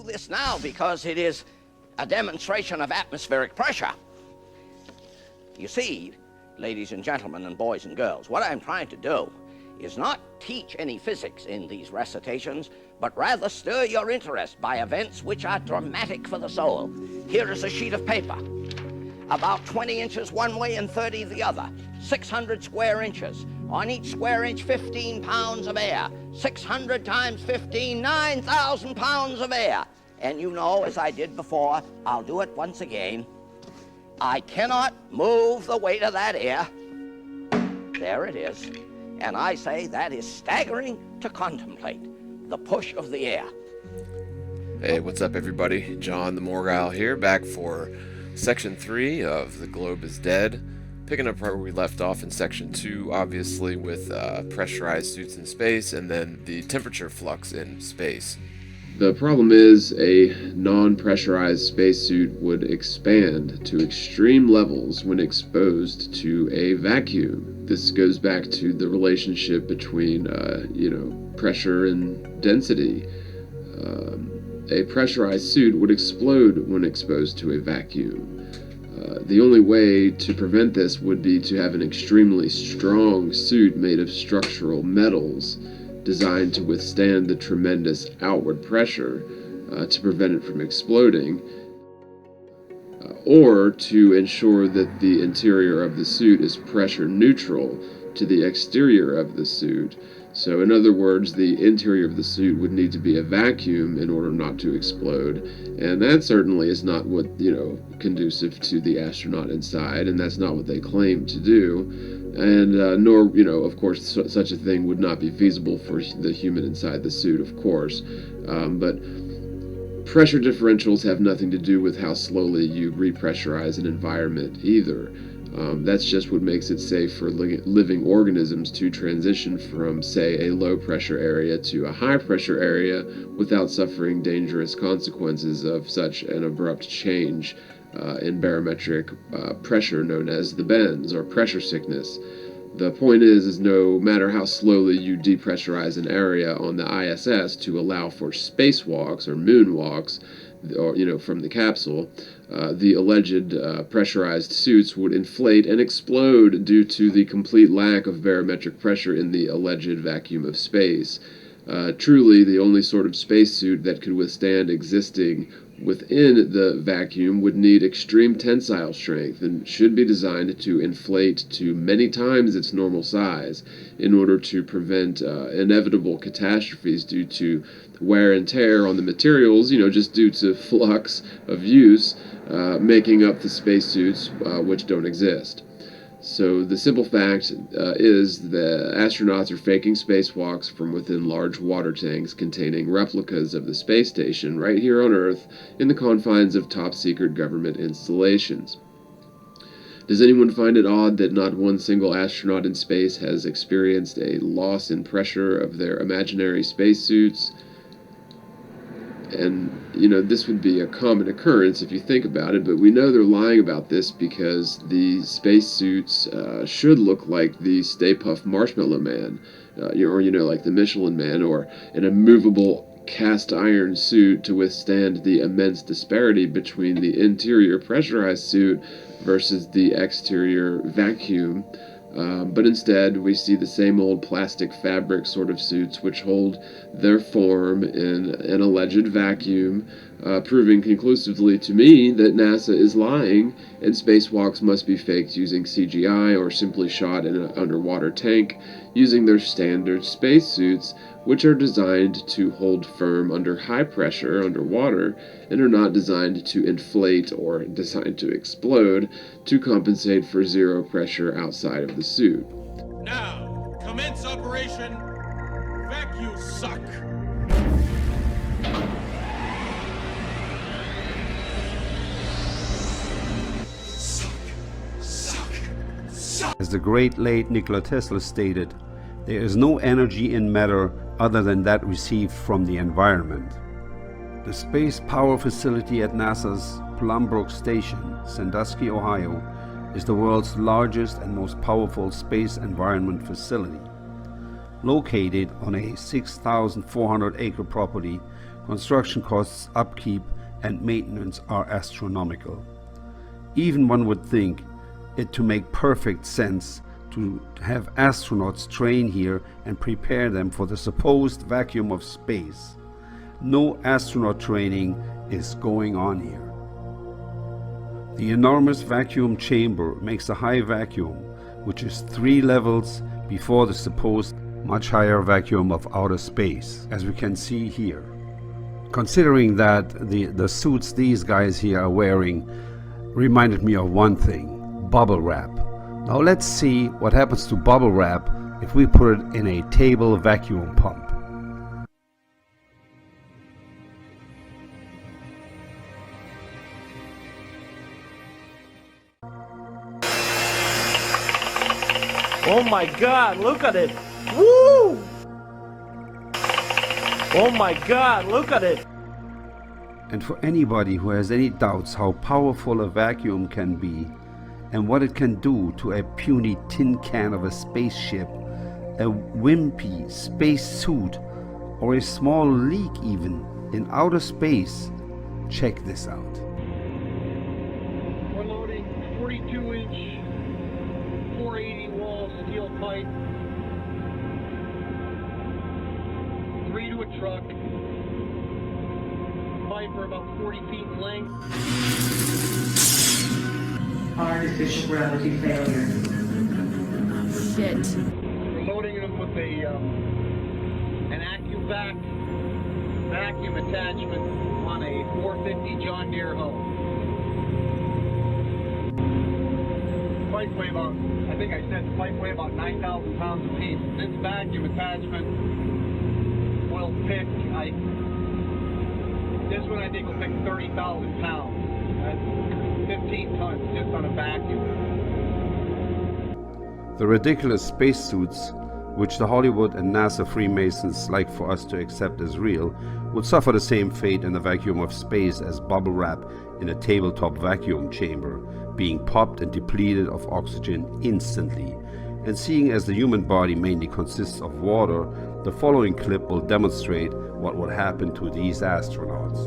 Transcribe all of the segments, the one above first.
This now because it is a demonstration of atmospheric pressure. You see, ladies and gentlemen and boys and girls, what I'm trying to do is not teach any physics in these recitations, but rather stir your interest by events which are dramatic for the soul. Here is a sheet of paper, about 20 inches one way and 30 the other, 600 square inches. On each square inch, 15 pounds of air. 600 times 15, 9,000 pounds of air. And you know, as I did before, I'll do it once again. I cannot move the weight of that air. There it is. And I say that is staggering to contemplate, the push of the air. Hey, what's up, everybody? John the Morgile here, back for Section 3 of The Globe is Dead. Picking up right where we left off in Section 2, obviously, with pressurized suits in space, and then the temperature flux in space. The problem is a non-pressurized spacesuit would expand to extreme levels when exposed to a vacuum. This goes back to the relationship between, pressure and density. A pressurized suit would explode when exposed to a vacuum. The only way to prevent this would be to have an extremely strong suit made of structural metals designed to withstand the tremendous outward pressure to prevent it from exploding, or to ensure that the interior of the suit is pressure neutral to the exterior of the suit. So in other words, the interior of the suit would need to be a vacuum in order not to explode, and that certainly is not what, conducive to the astronaut inside, and that's not what they claim to do. And nor, of course, such a thing would not be feasible for the human inside the suit, of course. But pressure differentials have nothing to do with how slowly you repressurize an environment either. That's just what makes it safe for living organisms to transition from, say, a low-pressure area to a high-pressure area without suffering dangerous consequences of such an abrupt change in barometric pressure known as the bends, or pressure sickness. The point is no matter how slowly you depressurize an area on the ISS to allow for spacewalks or moonwalks, or from the capsule, the alleged pressurized suits would inflate and explode due to the complete lack of barometric pressure in the alleged vacuum of space. Truly, the only sort of spacesuit that could withstand existing within the vacuum would need extreme tensile strength and should be designed to inflate to many times its normal size in order to prevent inevitable catastrophes due to wear and tear on the materials, just due to flux of use, making up the spacesuits which don't exist. So the simple fact is that astronauts are faking spacewalks from within large water tanks containing replicas of the space station right here on Earth in the confines of top-secret government installations. Does anyone find it odd that not one single astronaut in space has experienced a loss in pressure of their imaginary spacesuits? And, this would be a common occurrence if you think about it, but we know they're lying about this because the spacesuits should look like the Stay Puft Marshmallow Man, or, like the Michelin Man, or an immovable cast iron suit to withstand the immense disparity between the interior pressurized suit versus the exterior vacuum. But instead, we see the same old plastic fabric sort of suits which hold their form in an alleged vacuum, proving conclusively to me that NASA is lying and spacewalks must be faked using CGI or simply shot in an underwater tank using their standard spacesuits, which are designed to hold firm under high pressure underwater and are not designed to inflate or designed to explode to compensate for zero pressure outside of the suit. Now, commence Operation Vacuum Suck. As the great late Nikola Tesla stated, there is no energy in matter other than that received from the environment. The Space Power Facility at NASA's Plumbrook Station, Sandusky, Ohio, is the world's largest and most powerful space environment facility. Located on a 6,400-acre property, construction costs, upkeep, and maintenance are astronomical. Even one would think it to make perfect sense to have astronauts train here and prepare them for the supposed vacuum of space. No astronaut training is going on here. The enormous vacuum chamber makes a high vacuum, which is 3 levels before the supposed much higher vacuum of outer space, as we can see here. Considering that the suits these guys here are wearing reminded me of one thing: bubble wrap. Now let's see what happens to bubble wrap if we put it in a table vacuum pump. Oh my God, look at it! Woo! Oh my God, look at it! And for anybody who has any doubts how powerful a vacuum can be and what it can do to a puny tin can of a spaceship, a wimpy space suit, or a small leak even in outer space, check this out. We're loading 42-inch 480 wall steel pipe, 3 to a truck. Pipe are about 40 feet in length. Artificial gravity failure. Shit. We're loading them with an AccuVac vacuum attachment on a 450 John Deere hoe. Pipe weigh about, I think I said the pipe weigh about 9,000 pounds a piece. This vacuum attachment will pick, this one I think will pick 30,000 pounds. That's 15 tons just on a vacuum. The ridiculous spacesuits, which the Hollywood and NASA Freemasons like for us to accept as real, would suffer the same fate in the vacuum of space as bubble wrap in a tabletop vacuum chamber, being popped and depleted of oxygen instantly. And seeing as the human body mainly consists of water, the following clip will demonstrate what would happen to these astronauts.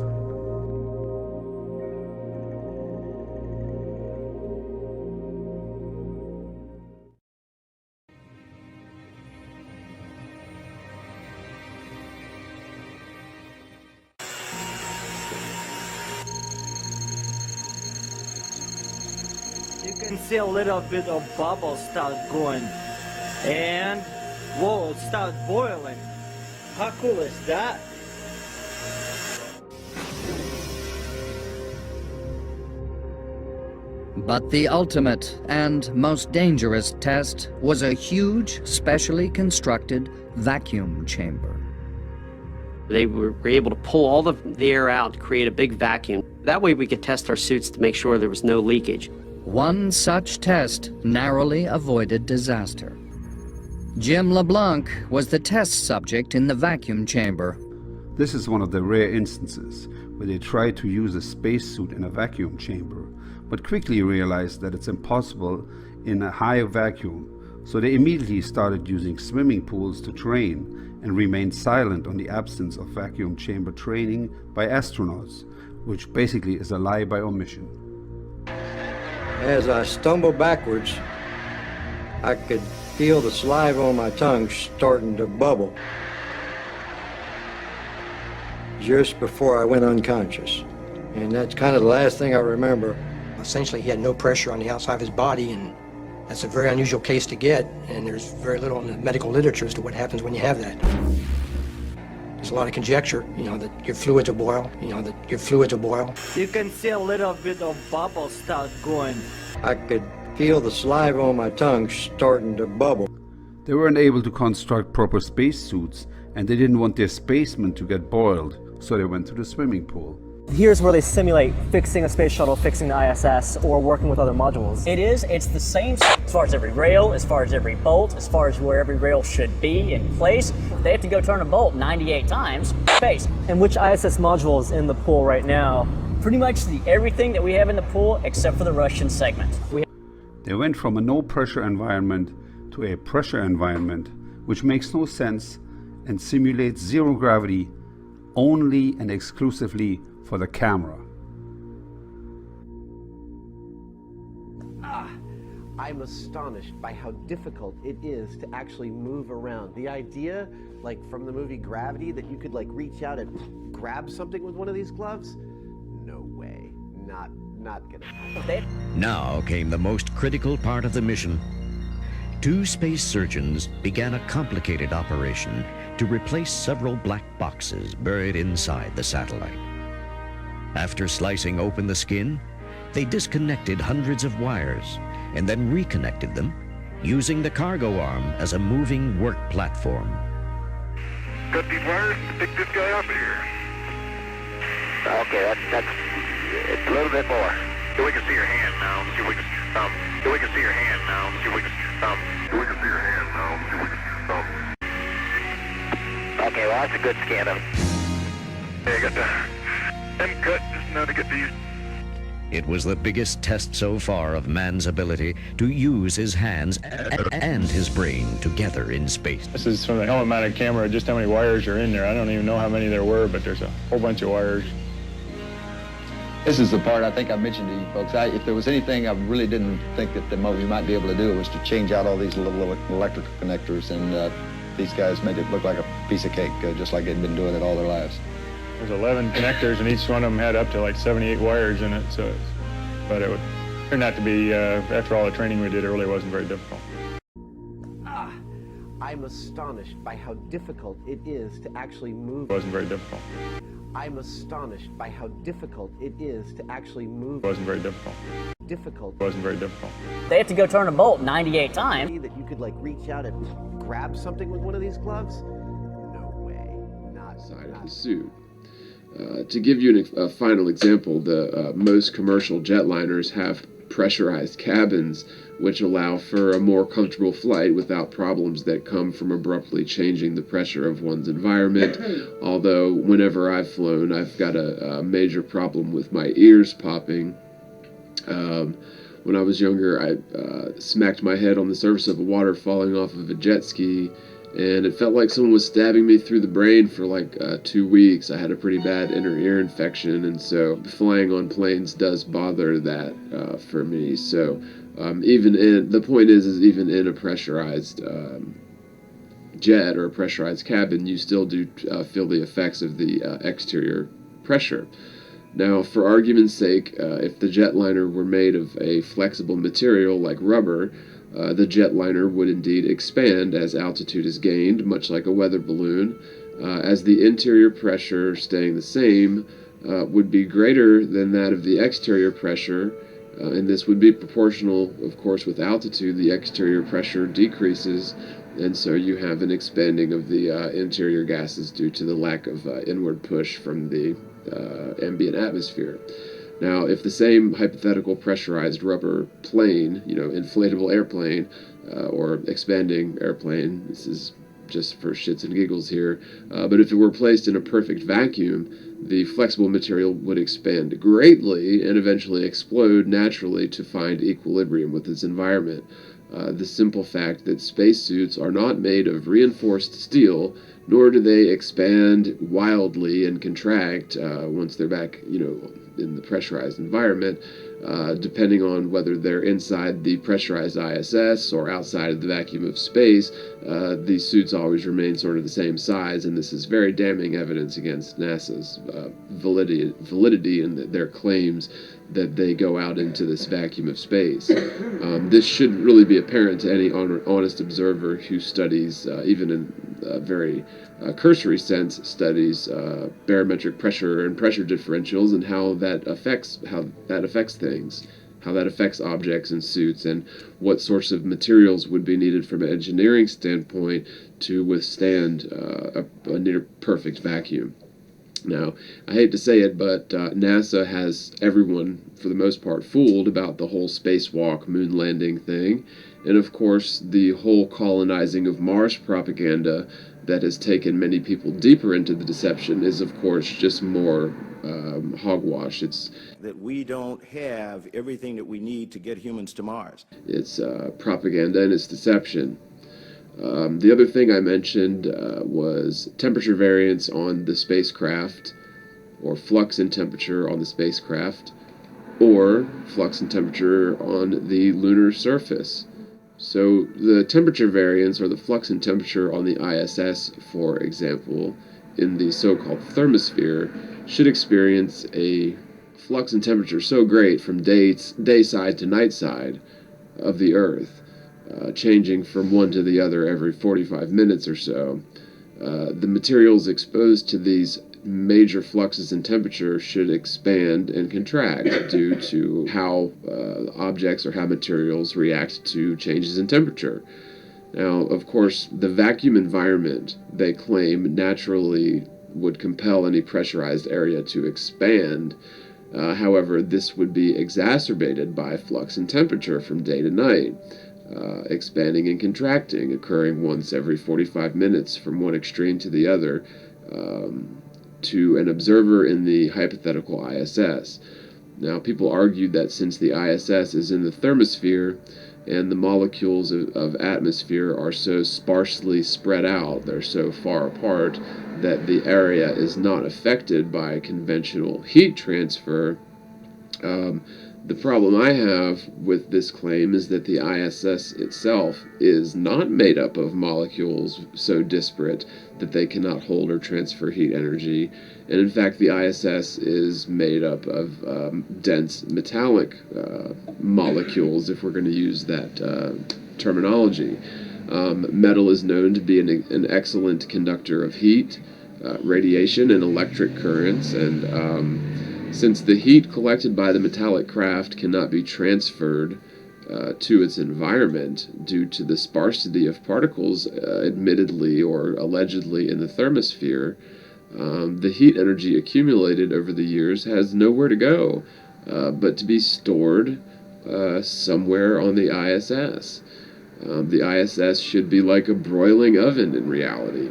You can see a little bit of bubbles start going, and whoa, it start boiling. How cool is that? But the ultimate and most dangerous test was a huge, specially constructed vacuum chamber. They were able to pull all the air out, create a big vacuum. That way we could test our suits to make sure there was no leakage. One such test narrowly avoided disaster. Jim LeBlanc was the test subject in the vacuum chamber. This is one of the rare instances where they tried to use a spacesuit in a vacuum chamber, but quickly realized that it's impossible in a high vacuum, so they immediately started using swimming pools to train and remained silent on the absence of vacuum chamber training by astronauts, which basically is a lie by omission. As I stumbled backwards, I could feel the saliva on my tongue starting to bubble just before I went unconscious. And that's kind of the last thing I remember. Essentially, he had no pressure on the outside of his body, and that's a very unusual case to get, and there's very little in the medical literature as to what happens when you have that. There's a lot of conjecture, that your fluids will boil, You can see a little bit of bubbles start going. I could feel the saliva on my tongue starting to bubble. They weren't able to construct proper spacesuits, and they didn't want their spacemen to get boiled, so they went to the swimming pool. Here's where they simulate fixing a space shuttle, fixing the ISS, or working with other modules. It's the same as far as every rail, as far as every bolt, as far as where every rail should be in place. They have to go turn a bolt 98 times, space. And which ISS module is in the pool right now? Pretty much everything that we have in the pool except for the Russian segment. They went from a no-pressure environment to a pressure environment, which makes no sense and simulates zero gravity only and exclusively for the camera. I'm astonished by how difficult it is to actually move around. The idea, like from the movie Gravity, that you could like reach out and grab something with one of these gloves? No way. Not gonna happen. Now came the most critical part of the mission. Two space surgeons began a complicated operation to replace several black boxes buried inside the satellite. After slicing open the skin, they disconnected hundreds of wires and then reconnected them, using the cargo arm as a moving work platform. Cut these wires to pick this guy up here. Okay, that's it's a little bit more. So we can see your hand now. See if we can see your thumb. So we can see your hand now. See if we can see your thumb. So we can see your hand now. See if we can see your thumb. Okay, well that's a good scan of it. Yeah, I got them cut just now to get these. It was the biggest test so far of man's ability to use his hands and his brain together in space. This is from the helmet-mounted camera, just how many wires are in there. I don't even know how many there were, but there's a whole bunch of wires. This is the part I think I mentioned to you folks. If there was anything I really didn't think that we might be able to do, it was to change out all these little electrical connectors, and these guys made it look like a piece of cake, just like they'd been doing it all their lives. There's 11 connectors, and each one of them had up to like 78 wires in it, so but it would turn out to be, after all the training we did, it really wasn't very difficult. I'm astonished by how difficult it is to actually move. It wasn't very difficult. I'm astonished by how difficult it is to actually move. It wasn't very difficult. Difficult. It wasn't very difficult. They have to go turn a bolt 98 times. That you could like reach out and grab something with one of these gloves? No way. Not side of the suit. To give you a final example, the most commercial jetliners have pressurized cabins, which allow for a more comfortable flight without problems that come from abruptly changing the pressure of one's environment. Although whenever I've flown, I've got a major problem with my ears popping. When I was younger, I smacked my head on the surface of a water falling off of a jet ski, and it felt like someone was stabbing me through the brain for like 2 weeks. I had a pretty bad inner ear infection, and so flying on planes does bother that for me. So the point is even in a pressurized jet or a pressurized cabin, you still do feel the effects of the exterior pressure. Now, for argument's sake, if the jetliner were made of a flexible material like rubber, the jetliner would indeed expand as altitude is gained, much like a weather balloon, as the interior pressure, staying the same, would be greater than that of the exterior pressure, and this would be proportional, of course, with altitude. The exterior pressure decreases, and so you have an expanding of the interior gases due to the lack of inward push from the ambient atmosphere. Now, if the same hypothetical pressurized rubber plane, inflatable airplane, or expanding airplane, this is just for shits and giggles here, but if it were placed in a perfect vacuum, the flexible material would expand greatly and eventually explode naturally to find equilibrium with its environment. The simple fact that spacesuits are not made of reinforced steel, nor do they expand wildly and contract once they're back, in the pressurized environment, depending on whether they're inside the pressurized ISS or outside of the vacuum of space. These suits always remain sort of the same size, and this is very damning evidence against NASA's validity in their claims that they go out into this vacuum of space. This should really be apparent to any honest observer who studies, even in a very cursory sense, studies barometric pressure and pressure differentials and how that affects things, how that affects objects and suits, and what sorts of materials would be needed from an engineering standpoint to withstand a near perfect vacuum. Now, I hate to say it, but NASA has everyone, for the most part, fooled about the whole spacewalk, moon landing thing. And of course, the whole colonizing of Mars propaganda that has taken many people deeper into the deception is, of course, just more hogwash. It's that we don't have everything that we need to get humans to Mars. It's propaganda and it's deception. The other thing I mentioned was temperature variance on the spacecraft, or flux in temperature on the spacecraft, or flux in temperature on the lunar surface. So the temperature variance, or the flux in temperature on the ISS, for example, in the so-called thermosphere, should experience a flux in temperature so great from day side to night side of the Earth, changing from one to the other every 45 minutes or so. The materials exposed to these major fluxes in temperature should expand and contract due to how objects or how materials react to changes in temperature. Now, of course, the vacuum environment, they claim, naturally would compel any pressurized area to expand. However, this would be exacerbated by flux in temperature from day to night, expanding and contracting, occurring once every 45 minutes from one extreme to the other, to an observer in the hypothetical ISS. Now, people argued that since the ISS is in the thermosphere and the molecules of atmosphere are so sparsely spread out, they're so far apart, that the area is not affected by conventional heat transfer. The problem I have with this claim is that the ISS itself is not made up of molecules so disparate that they cannot hold or transfer heat energy. And in fact, the ISS is made up of dense metallic molecules, if we're going to use that terminology. Metal is known to be an excellent conductor of heat, radiation, and electric currents, and since the heat collected by the metallic craft cannot be transferred to its environment due to the sparsity of particles admittedly or allegedly in the thermosphere, the heat energy accumulated over the years has nowhere to go but to be stored somewhere on the ISS. The ISS should be like a broiling oven in reality.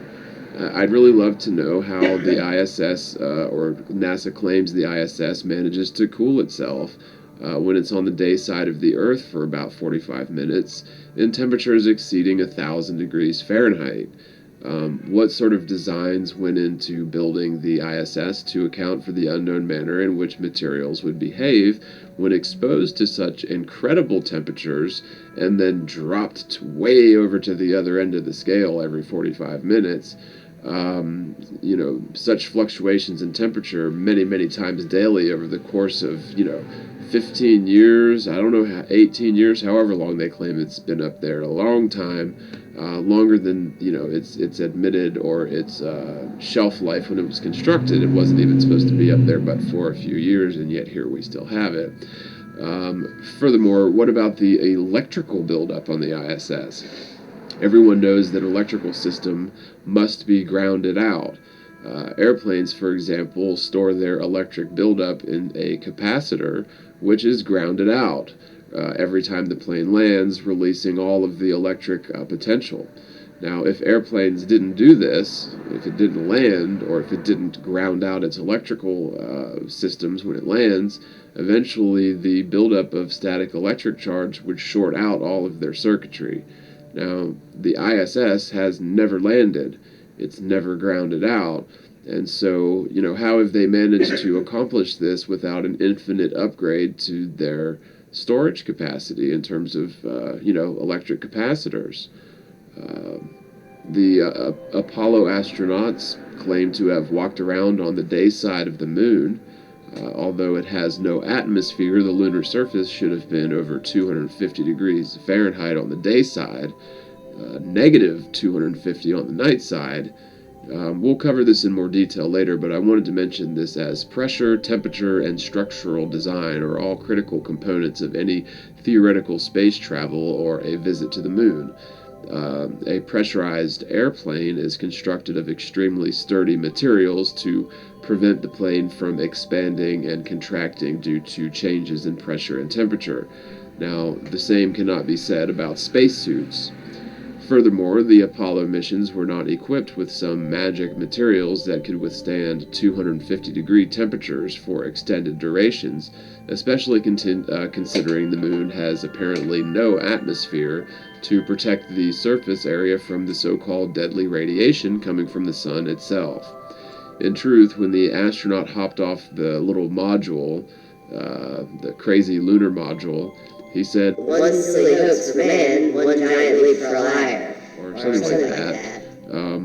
I'd really love to know how the ISS, or NASA claims the ISS, manages to cool itself when it's on the day side of the Earth for about 45 minutes in temperatures exceeding 1,000 degrees Fahrenheit. What sort of designs went into building the ISS to account for the unknown manner in which materials would behave when exposed to such incredible temperatures and then dropped way over to the other end of the scale every 45 minutes? Such fluctuations in temperature many times daily over the course of, 15 years, 18 years, however long they claim it's been up there, a long time, longer than, it's admitted or its shelf life when it was constructed. It wasn't even supposed to be up there but for a few years, and yet here we still have it. Furthermore, what about the electrical buildup on the ISS? Everyone knows that electrical system must be grounded out. Airplanes, for example, store their electric buildup in a capacitor, which is grounded out every time the plane lands, releasing all of the electric potential. Now, if airplanes didn't do this, if it didn't land, or if it didn't ground out its electrical systems when it lands, eventually the buildup of static electric charge would short out all of their circuitry. Now, the ISS has never landed. It's never grounded out. And so, how have they managed to accomplish this without an infinite upgrade to their storage capacity in terms of, electric capacitors? The Apollo astronauts claim to have walked around on the day side of the moon. Although it has no atmosphere, the lunar surface should have been over 250 degrees Fahrenheit on the day side, negative 250 on the night side. We'll cover this in more detail later, but I wanted to mention this as pressure, temperature, and structural design are all critical components of any theoretical space travel or a visit to the moon. A pressurized airplane is constructed of extremely sturdy materials to prevent the plane from expanding and contracting due to changes in pressure and temperature. Now, the same cannot be said about spacesuits. Furthermore, the Apollo missions were not equipped with some magic materials that could withstand 250-degree temperatures for extended durations, especially considering the moon has apparently no atmosphere to protect the surface area from the so-called deadly radiation coming from the sun itself. In truth, when the astronaut hopped off the little module, the crazy lunar module, he said, "One silly hoax for man, one giant leap for a liar." Or something like that.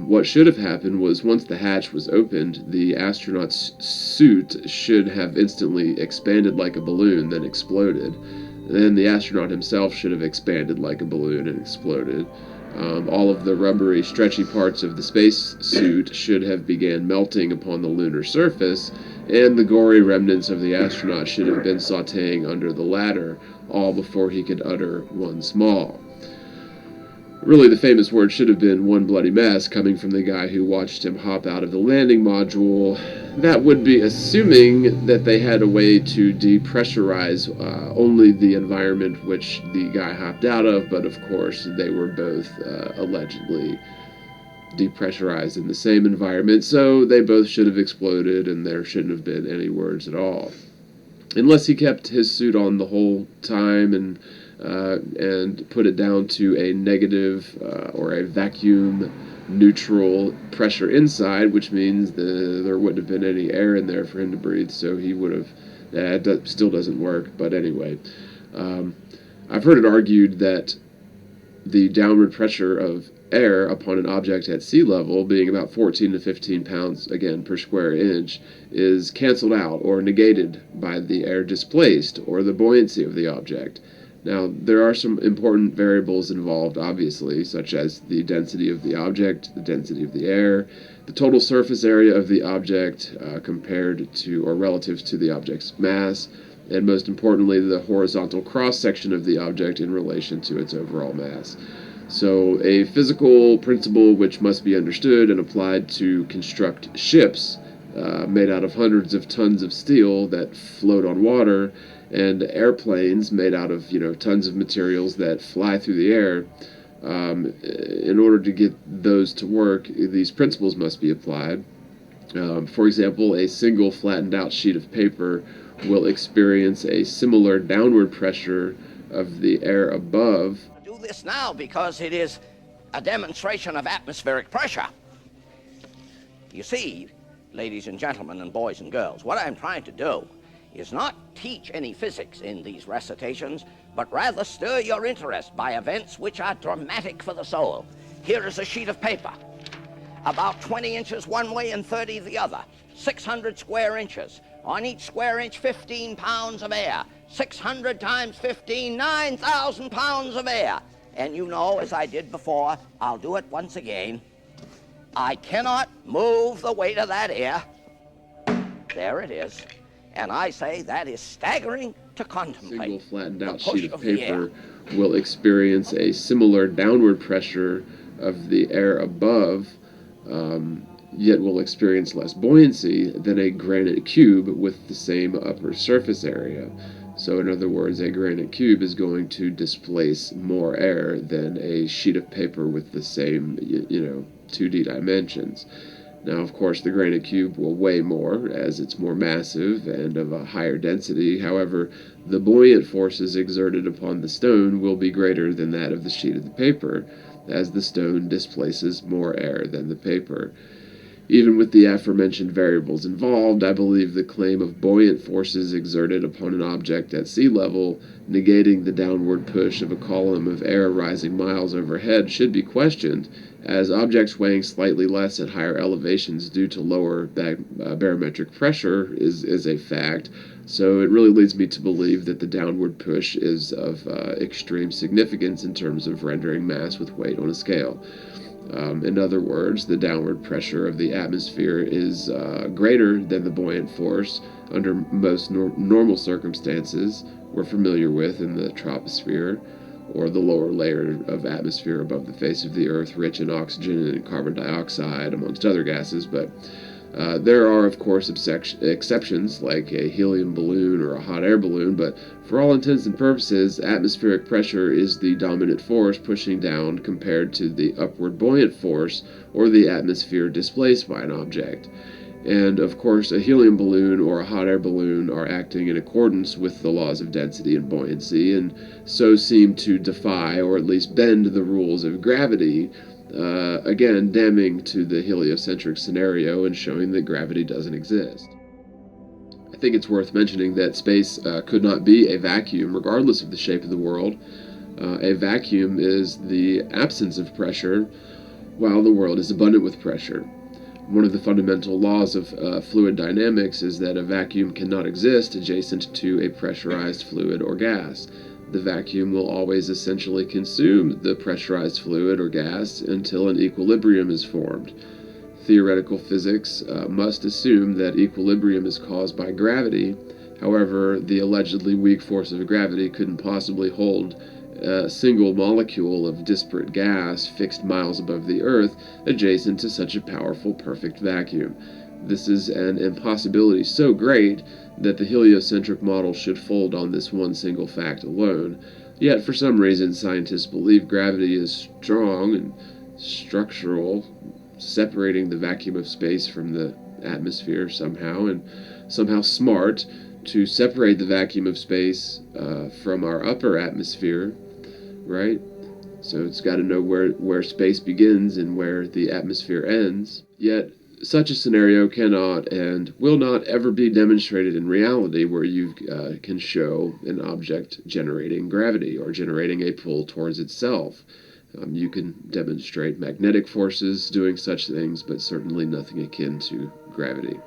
What should have happened was once the hatch was opened, the astronaut's suit should have instantly expanded like a balloon, then exploded. Then the astronaut himself should have expanded like a balloon and exploded. All of the rubbery, stretchy parts of the space suit should have began melting upon the lunar surface, and the gory remnants of the astronaut should have been sautéing under the ladder, all before he could utter one small. Really, the famous word should have been "one bloody mess," coming from the guy who watched him hop out of the landing module. That would be assuming that they had a way to depressurize only the environment which the guy hopped out of, but of course they were both allegedly depressurized in the same environment, so they both should have exploded and there shouldn't have been any words at all. Unless he kept his suit on the whole time and put it down to a negative or a vacuum neutral pressure inside, which means there wouldn't have been any air in there for him to breathe, so he would have, that still doesn't work, but anyway. I've heard it argued that the downward pressure of air upon an object at sea level, being about 14 to 15 pounds, again, per square inch, is canceled out or negated by the air displaced or the buoyancy of the object. Now, there are some important variables involved, obviously, such as the density of the object, the density of the air, the total surface area of the object compared to or relative to the object's mass, and most importantly, the horizontal cross-section of the object in relation to its overall mass. So, a physical principle which must be understood and applied to construct ships made out of hundreds of tons of steel that float on water, and airplanes made out of, tons of materials that fly through the air. In order to get those to work, these principles must be applied. For example, a single flattened out sheet of paper will experience a similar downward pressure of the air above. Do this now because it is a demonstration of atmospheric pressure. You see, ladies and gentlemen and boys and girls, what I'm trying to do is not teach any physics in these recitations, but rather stir your interest by events which are dramatic for the soul. Here is a sheet of paper, about 20 inches one way and 30 the other, 600 square inches. On each square inch, 15 pounds of air. 600 times 15, 9,000 pounds of air. And you know, as I did before, I'll do it once again. I cannot move the weight of that air. There it is. And I say that is staggering to contemplate. A single flattened out sheet of paper will experience a similar downward pressure of the air above, yet will experience less buoyancy than a granite cube with the same upper surface area. So in other words, a granite cube is going to displace more air than a sheet of paper with the same, 2D dimensions. Now, of course, the granite cube will weigh more as it's more massive and of a higher density. However, the buoyant forces exerted upon the stone will be greater than that of the sheet of the paper, as the stone displaces more air than the paper. Even with the aforementioned variables involved, I believe the claim of buoyant forces exerted upon an object at sea level, negating the downward push of a column of air rising miles overhead, should be questioned, as objects weighing slightly less at higher elevations due to lower barometric pressure is a fact. So it really leads me to believe that the downward push is of extreme significance in terms of rendering mass with weight on a scale. In other words, the downward pressure of the atmosphere is greater than the buoyant force under most normal circumstances we're familiar with in the troposphere. or the lower layer of atmosphere above the face of the Earth, rich in oxygen and carbon dioxide, amongst other gases. But there are, of course, exceptions, like a helium balloon or a hot air balloon, but for all intents and purposes, atmospheric pressure is the dominant force pushing down compared to the upward buoyant force, or the atmosphere displaced by an object. And, of course, a helium balloon or a hot air balloon are acting in accordance with the laws of density and buoyancy, and so seem to defy, or at least bend, the rules of gravity, again damning to the heliocentric scenario and showing that gravity doesn't exist. I think it's worth mentioning that space could not be a vacuum, regardless of the shape of the world. A vacuum is the absence of pressure, while the world is abundant with pressure. One of the fundamental laws of fluid dynamics is that a vacuum cannot exist adjacent to a pressurized fluid or gas. The vacuum will always essentially consume the pressurized fluid or gas until an equilibrium is formed. Theoretical physics must assume that equilibrium is caused by gravity. However, the allegedly weak force of gravity couldn't possibly hold a single molecule of disparate gas fixed miles above the Earth adjacent to such a powerful, perfect vacuum. This is an impossibility so great that the heliocentric model should fold on this one single fact alone. Yet, for some reason, scientists believe gravity is strong and structural, separating the vacuum of space from the atmosphere somehow, and somehow smart to separate the vacuum of space from our upper atmosphere, right? So it's got to know where space begins and where the atmosphere ends. Yet, such a scenario cannot and will not ever be demonstrated in reality, where you can show an object generating gravity or generating a pull towards itself. You can demonstrate magnetic forces doing such things, but certainly nothing akin to gravity.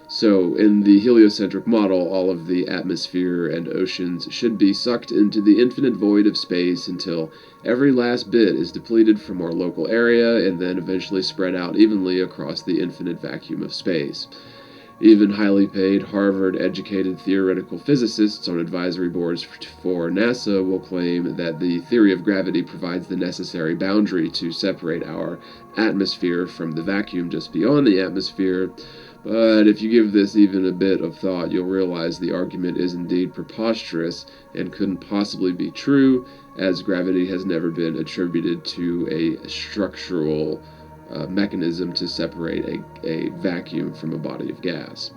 So, in the heliocentric model, all of the atmosphere and oceans should be sucked into the infinite void of space until every last bit is depleted from our local area and then eventually spread out evenly across the infinite vacuum of space. Even highly paid, Harvard-educated theoretical physicists on advisory boards for NASA will claim that the theory of gravity provides the necessary boundary to separate our atmosphere from the vacuum just beyond the atmosphere. But if you give this even a bit of thought, you'll realize the argument is indeed preposterous and couldn't possibly be true, as gravity has never been attributed to a structural mechanism to separate a vacuum from a body of gas.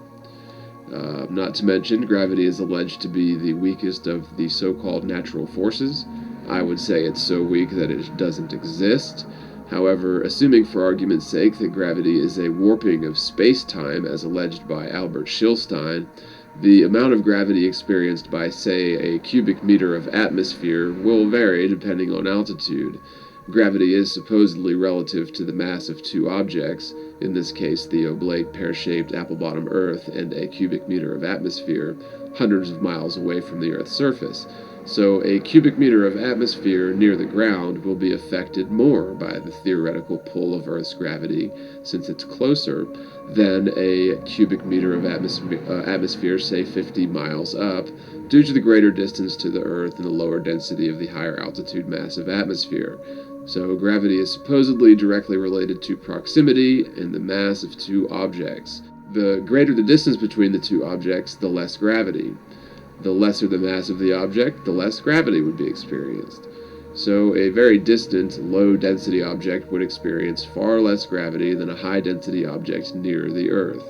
Not to mention, gravity is alleged to be the weakest of the so-called natural forces. I would say it's so weak that it doesn't exist. However, assuming for argument's sake that gravity is a warping of space-time, as alleged by Albert Schilstein, the amount of gravity experienced by, say, a cubic meter of atmosphere will vary depending on altitude. Gravity is supposedly relative to the mass of two objects, in this case the oblate pear-shaped apple-bottom Earth and a cubic meter of atmosphere, hundreds of miles away from the Earth's surface. So a cubic meter of atmosphere near the ground will be affected more by the theoretical pull of Earth's gravity, since it's closer, than a cubic meter of atmosphere, say 50 miles up, due to the greater distance to the Earth and the lower density of the higher altitude mass of atmosphere. So gravity is supposedly directly related to proximity and the mass of two objects. The greater the distance between the two objects, the less gravity. The lesser the mass of the object, the less gravity would be experienced. So a very distant, low-density object would experience far less gravity than a high-density object near the Earth.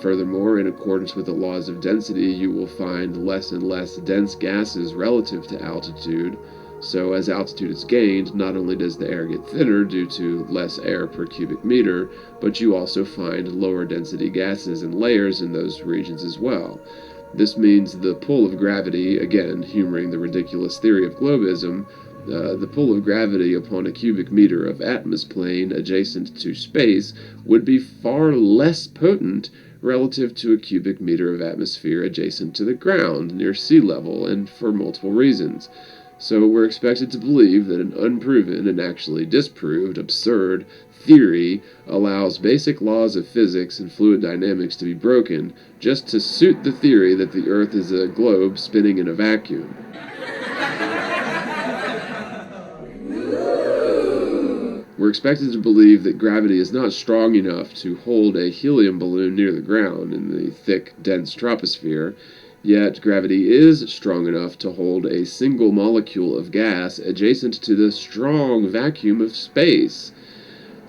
Furthermore, in accordance with the laws of density, you will find less and less dense gases relative to altitude. So as altitude is gained, not only does the air get thinner due to less air per cubic meter, but you also find lower density gases and layers in those regions as well. This means the pull of gravity, again humoring the ridiculous theory of globism, the pull of gravity upon a cubic meter of atmosphere adjacent to space would be far less potent relative to a cubic meter of atmosphere adjacent to the ground near sea level, and for multiple reasons. So we're expected to believe that an unproven and actually disproved absurd theory allows basic laws of physics and fluid dynamics to be broken just to suit the theory that the Earth is a globe spinning in a vacuum. We're expected to believe that gravity is not strong enough to hold a helium balloon near the ground in the thick, dense troposphere, yet gravity is strong enough to hold a single molecule of gas adjacent to the strong vacuum of space.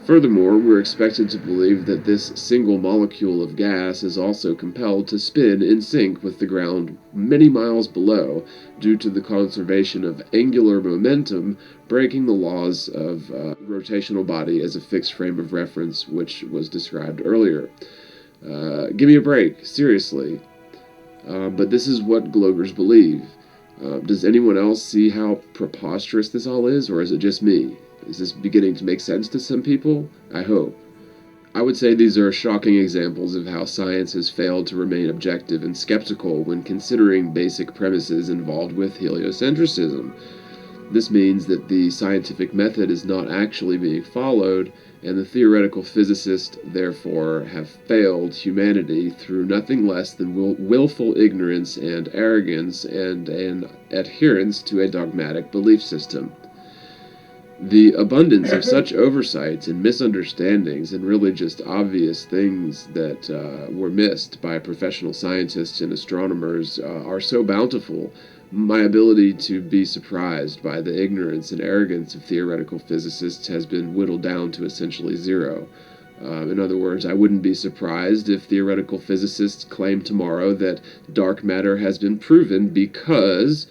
Furthermore, we're expected to believe that this single molecule of gas is also compelled to spin in sync with the ground many miles below due to the conservation of angular momentum, breaking the laws of rotational body as a fixed frame of reference, which was described earlier. Give me a break, seriously. But this is what Globers believe. Does anyone else see how preposterous this all is, or is it just me? Is this beginning to make sense to some people? I hope. I would say these are shocking examples of how science has failed to remain objective and skeptical when considering basic premises involved with heliocentrism. This means that the scientific method is not actually being followed, and the theoretical physicists, therefore, have failed humanity through nothing less than willful ignorance and arrogance and an adherence to a dogmatic belief system. The abundance of such oversights and misunderstandings and really just obvious things that were missed by professional scientists and astronomers are so bountiful. My ability to be surprised by the ignorance and arrogance of theoretical physicists has been whittled down to essentially zero. In other words, I wouldn't be surprised if theoretical physicists claim tomorrow that dark matter has been proven because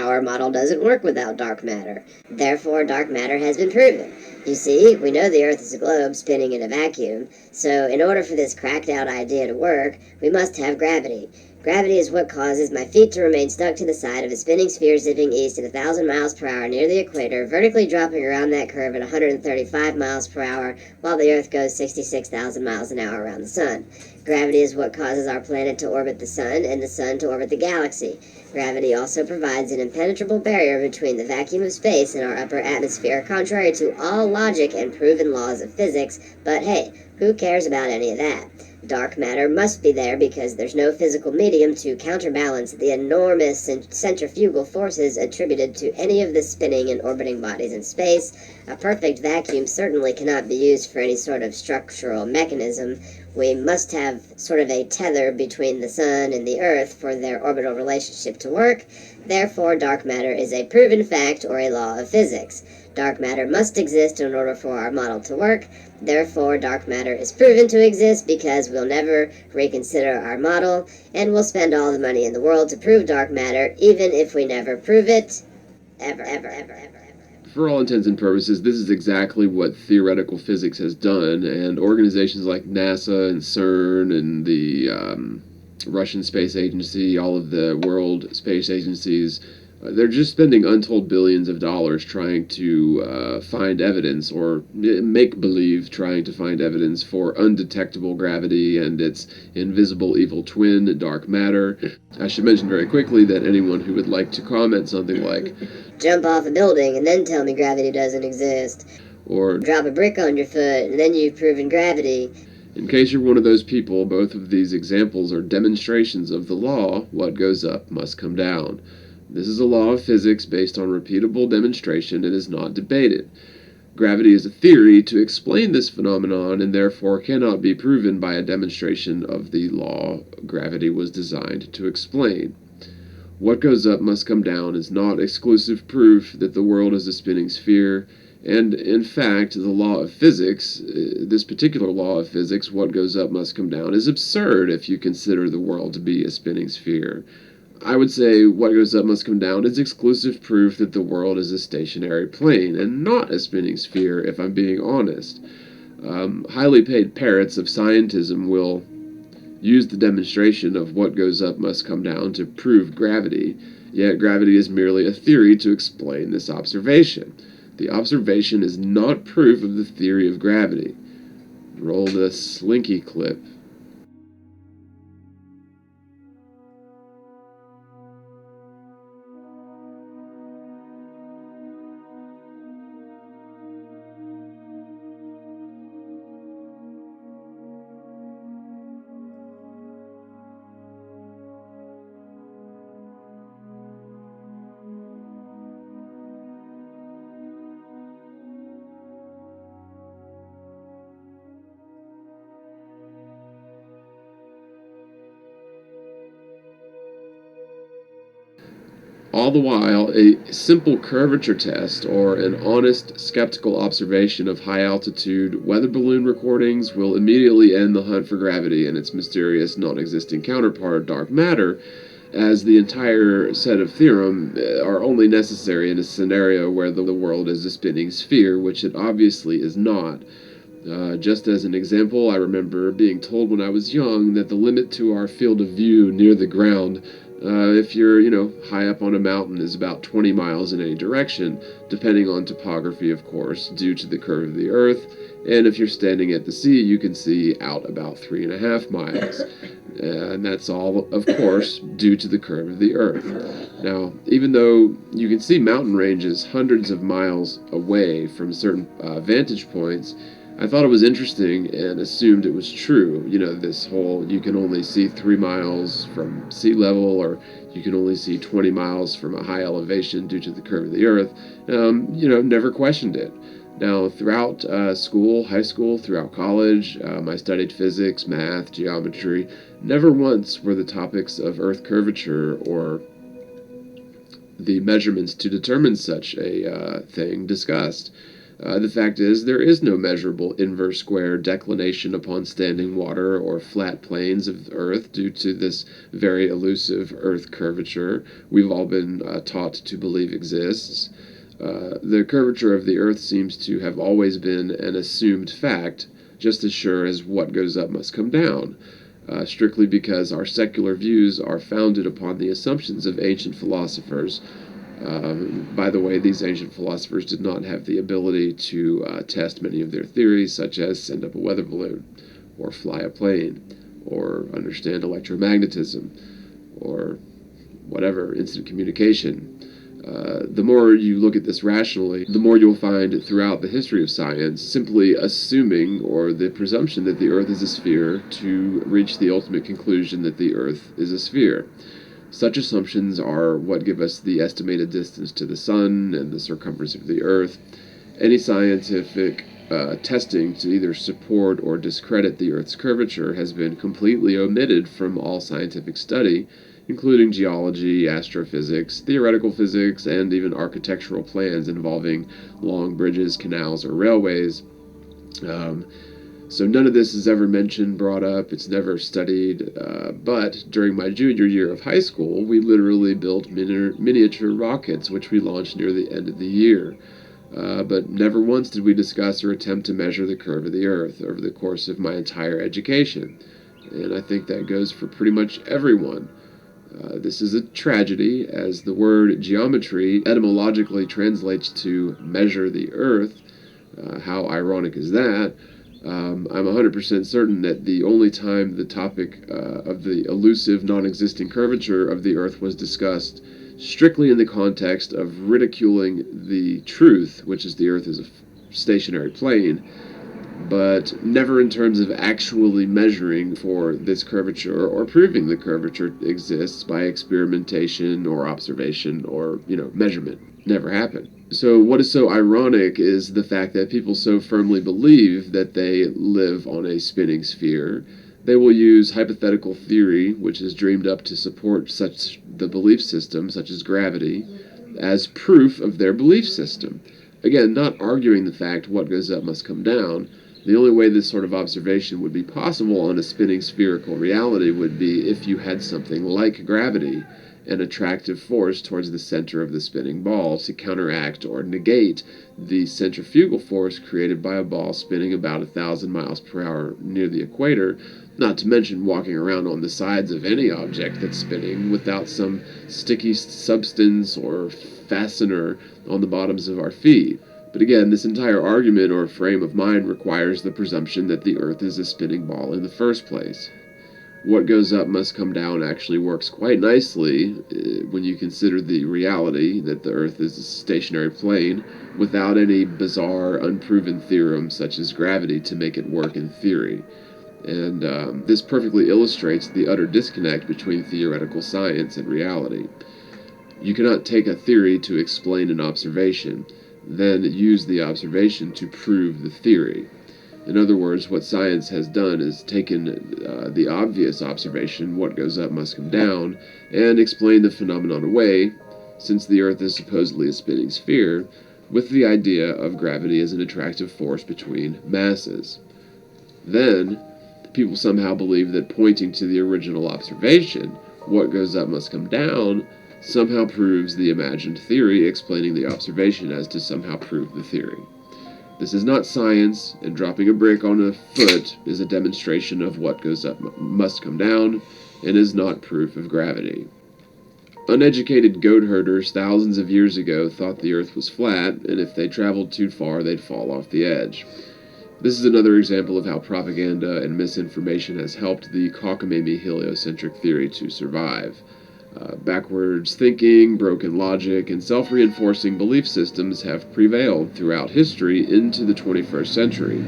our model doesn't work without dark matter. Therefore, dark matter has been proven. You see, we know the Earth is a globe spinning in a vacuum, so in order for this cracked-out idea to work, we must have gravity. Gravity is what causes my feet to remain stuck to the side of a spinning sphere zipping east at 1,000 miles per hour near the equator, vertically dropping around that curve at 135 miles per hour, while the Earth goes 66,000 miles an hour around the Sun. Gravity is what causes our planet to orbit the Sun and the Sun to orbit the galaxy. Gravity also provides an impenetrable barrier between the vacuum of space and our upper atmosphere, contrary to all logic and proven laws of physics, but hey, who cares about any of that? Dark matter must be there because there's no physical medium to counterbalance the enormous centrifugal forces attributed to any of the spinning and orbiting bodies in space. A perfect vacuum certainly cannot be used for any sort of structural mechanism. We must have sort of a tether between the Sun and the Earth for their orbital relationship to work. Therefore, dark matter is a proven fact or a law of physics. Dark matter must exist in order for our model to work. Therefore, dark matter is proven to exist because we'll never reconsider our model, and we'll spend all the money in the world to prove dark matter, even if we never prove it. Ever. For all intents and purposes, this is exactly what theoretical physics has done, and organizations like NASA and CERN and the Russian Space Agency, all of the world space agencies, they're just spending untold billions of dollars trying to find evidence, or make-believe trying to find evidence for undetectable gravity and its invisible evil twin, dark matter. I should mention very quickly that anyone who would like to comment something like, jump off a building and then tell me gravity doesn't exist, or drop a brick on your foot and then you've proven gravity. In case you're one of those people, both of these examples are demonstrations of the law, what goes up must come down. This is a law of physics based on repeatable demonstration and is not debated. Gravity is a theory to explain this phenomenon and therefore cannot be proven by a demonstration of the law gravity was designed to explain. What goes up must come down is not exclusive proof that the world is a spinning sphere, and in fact, the law of physics, this particular law of physics, what goes up must come down, is absurd if you consider the world to be a spinning sphere. I would say what goes up must come down is exclusive proof that the world is a stationary plane and not a spinning sphere, if I'm being honest. Highly paid parrots of scientism will use the demonstration of what goes up must come down to prove gravity, yet gravity is merely a theory to explain this observation. The observation is not proof of the theory of gravity. Roll the slinky clip. All the while, a simple curvature test or an honest, skeptical observation of high-altitude weather balloon recordings will immediately end the hunt for gravity and its mysterious, non-existing counterpart, dark matter, as the entire set of theorems are only necessary in a scenario where the world is a spinning sphere, which it obviously is not. Just as an example, I remember being told when I was young that the limit to our field of view near the ground, if you're, high up on a mountain, is about 20 miles in any direction, depending on topography, of course, due to the curve of the Earth. And if you're standing at the sea, you can see out about 3.5 miles. And that's all, of course, due to the curve of the Earth. Now, even though you can see mountain ranges hundreds of miles away from certain vantage points, I thought it was interesting and assumed it was true. This whole, you can only see 3 miles from sea level, or you can only see 20 miles from a high elevation due to the curve of the Earth. Never questioned it. Now, throughout school, high school, throughout college, I studied physics, math, geometry. Never once were the topics of Earth curvature or the measurements to determine such a thing discussed. The fact is, there is no measurable inverse square declination upon standing water or flat plains of Earth due to this very elusive Earth curvature we've all been taught to believe exists. The curvature of the Earth seems to have always been an assumed fact, just as sure as what goes up must come down, strictly because our secular views are founded upon the assumptions of ancient philosophers. By the way, these ancient philosophers did not have the ability to test many of their theories, such as send up a weather balloon, or fly a plane, or understand electromagnetism, or whatever, instant communication. The more you look at this rationally, the more you'll find throughout the history of science simply assuming or the presumption that the Earth is a sphere to reach the ultimate conclusion that the Earth is a sphere. Such assumptions are what give us the estimated distance to the Sun and the circumference of the Earth. Any scientific testing to either support or discredit the Earth's curvature has been completely omitted from all scientific study, including geology, astrophysics, theoretical physics, and even architectural plans involving long bridges, canals, or railways. So none of this is ever mentioned, brought up, it's never studied, but during my junior year of high school, we literally built miniature rockets, which we launched near the end of the year. But never once did we discuss or attempt to measure the curve of the Earth over the course of my entire education. And I think that goes for pretty much everyone. This is a tragedy, as the word geometry etymologically translates to measure the Earth. How ironic is that? I'm 100% certain that the only time the topic of the elusive, non-existing curvature of the Earth was discussed strictly in the context of ridiculing the truth, which is the Earth is a stationary plane, but never in terms of actually measuring for this curvature or proving the curvature exists by experimentation or observation or, measurement. Never happened. So what is so ironic is the fact that people so firmly believe that they live on a spinning sphere, they will use hypothetical theory, which is dreamed up to support such the belief system, such as gravity, as proof of their belief system. Again, not arguing the fact what goes up must come down. The only way this sort of observation would be possible on a spinning spherical reality would be if you had something like gravity, an attractive force towards the center of the spinning ball to counteract or negate the centrifugal force created by a ball spinning about 1,000 miles per hour near the equator, not to mention walking around on the sides of any object that's spinning without some sticky substance or fastener on the bottoms of our feet. But again, this entire argument or frame of mind requires the presumption that the Earth is a spinning ball in the first place. What goes up must come down actually works quite nicely when you consider the reality that the Earth is a stationary plane without any bizarre, unproven theorem such as gravity to make it work in theory. And this perfectly illustrates the utter disconnect between theoretical science and reality. You cannot take a theory to explain an observation, then use the observation to prove the theory. In other words, what science has done is taken the obvious observation, what goes up must come down, and explain the phenomenon away, since the Earth is supposedly a spinning sphere, with the idea of gravity as an attractive force between masses. Then, people somehow believe that pointing to the original observation, what goes up must come down, somehow proves the imagined theory explaining the observation as to somehow prove the theory. This is not science, and dropping a brick on a foot is a demonstration of what goes up must come down, and is not proof of gravity. Uneducated goat herders thousands of years ago thought the Earth was flat, and if they traveled too far, they'd fall off the edge. This is another example of how propaganda and misinformation has helped the cockamamie heliocentric theory to survive. Backwards thinking, broken logic, and self-reinforcing belief systems have prevailed throughout history into the 21st century.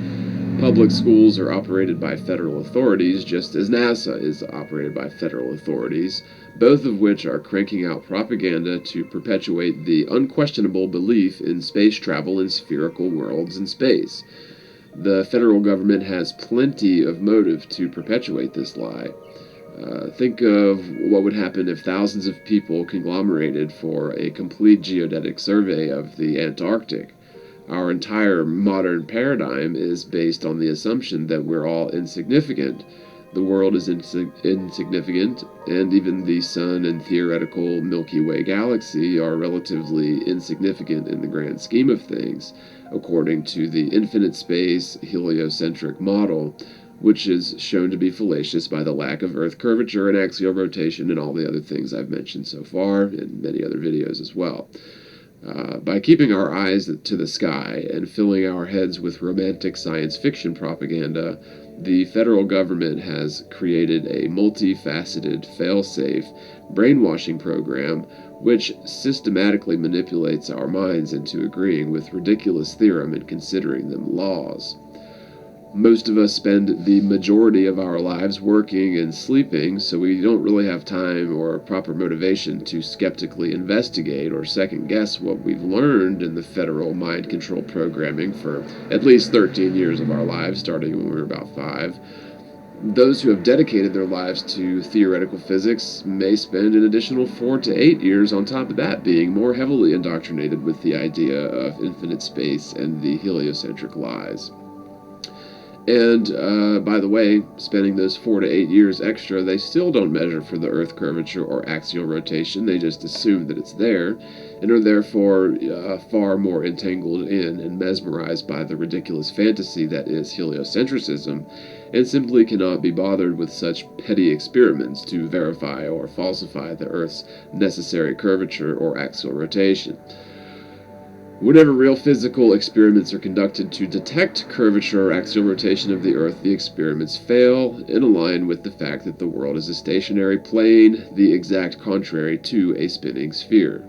Public schools are operated by federal authorities, just as NASA is operated by federal authorities, both of which are cranking out propaganda to perpetuate the unquestionable belief in space travel in spherical worlds in space. The federal government has plenty of motive to perpetuate this lie. Think of what would happen if thousands of people conglomerated for a complete geodetic survey of the Antarctic. Our entire modern paradigm is based on the assumption that we're all insignificant. The world is insignificant, and even the Sun and theoretical Milky Way galaxy are relatively insignificant in the grand scheme of things, according to the infinite space heliocentric model, which is shown to be fallacious by the lack of Earth curvature and axial rotation and all the other things I've mentioned so far, and many other videos as well. By keeping our eyes to the sky and filling our heads with romantic science fiction propaganda, the federal government has created a multifaceted, fail-safe brainwashing program which systematically manipulates our minds into agreeing with ridiculous theorem and considering them laws. Most of us spend the majority of our lives working and sleeping, so we don't really have time or proper motivation to skeptically investigate or second-guess what we've learned in the federal mind control programming for at least 13 years of our lives, starting when we were about 5. Those who have dedicated their lives to theoretical physics may spend an additional 4 to 8 years on top of that being more heavily indoctrinated with the idea of infinite space and the heliocentric lies. And, by the way, spending those 4 to 8 years extra, they still don't measure for the Earth curvature or axial rotation. They just assume that it's there, and are therefore far more entangled in and mesmerized by the ridiculous fantasy that is heliocentrism, and simply cannot be bothered with such petty experiments to verify or falsify the Earth's necessary curvature or axial rotation. Whenever real physical experiments are conducted to detect curvature or axial rotation of the Earth, the experiments fail and align with the fact that the world is a stationary plane, the exact contrary to a spinning sphere.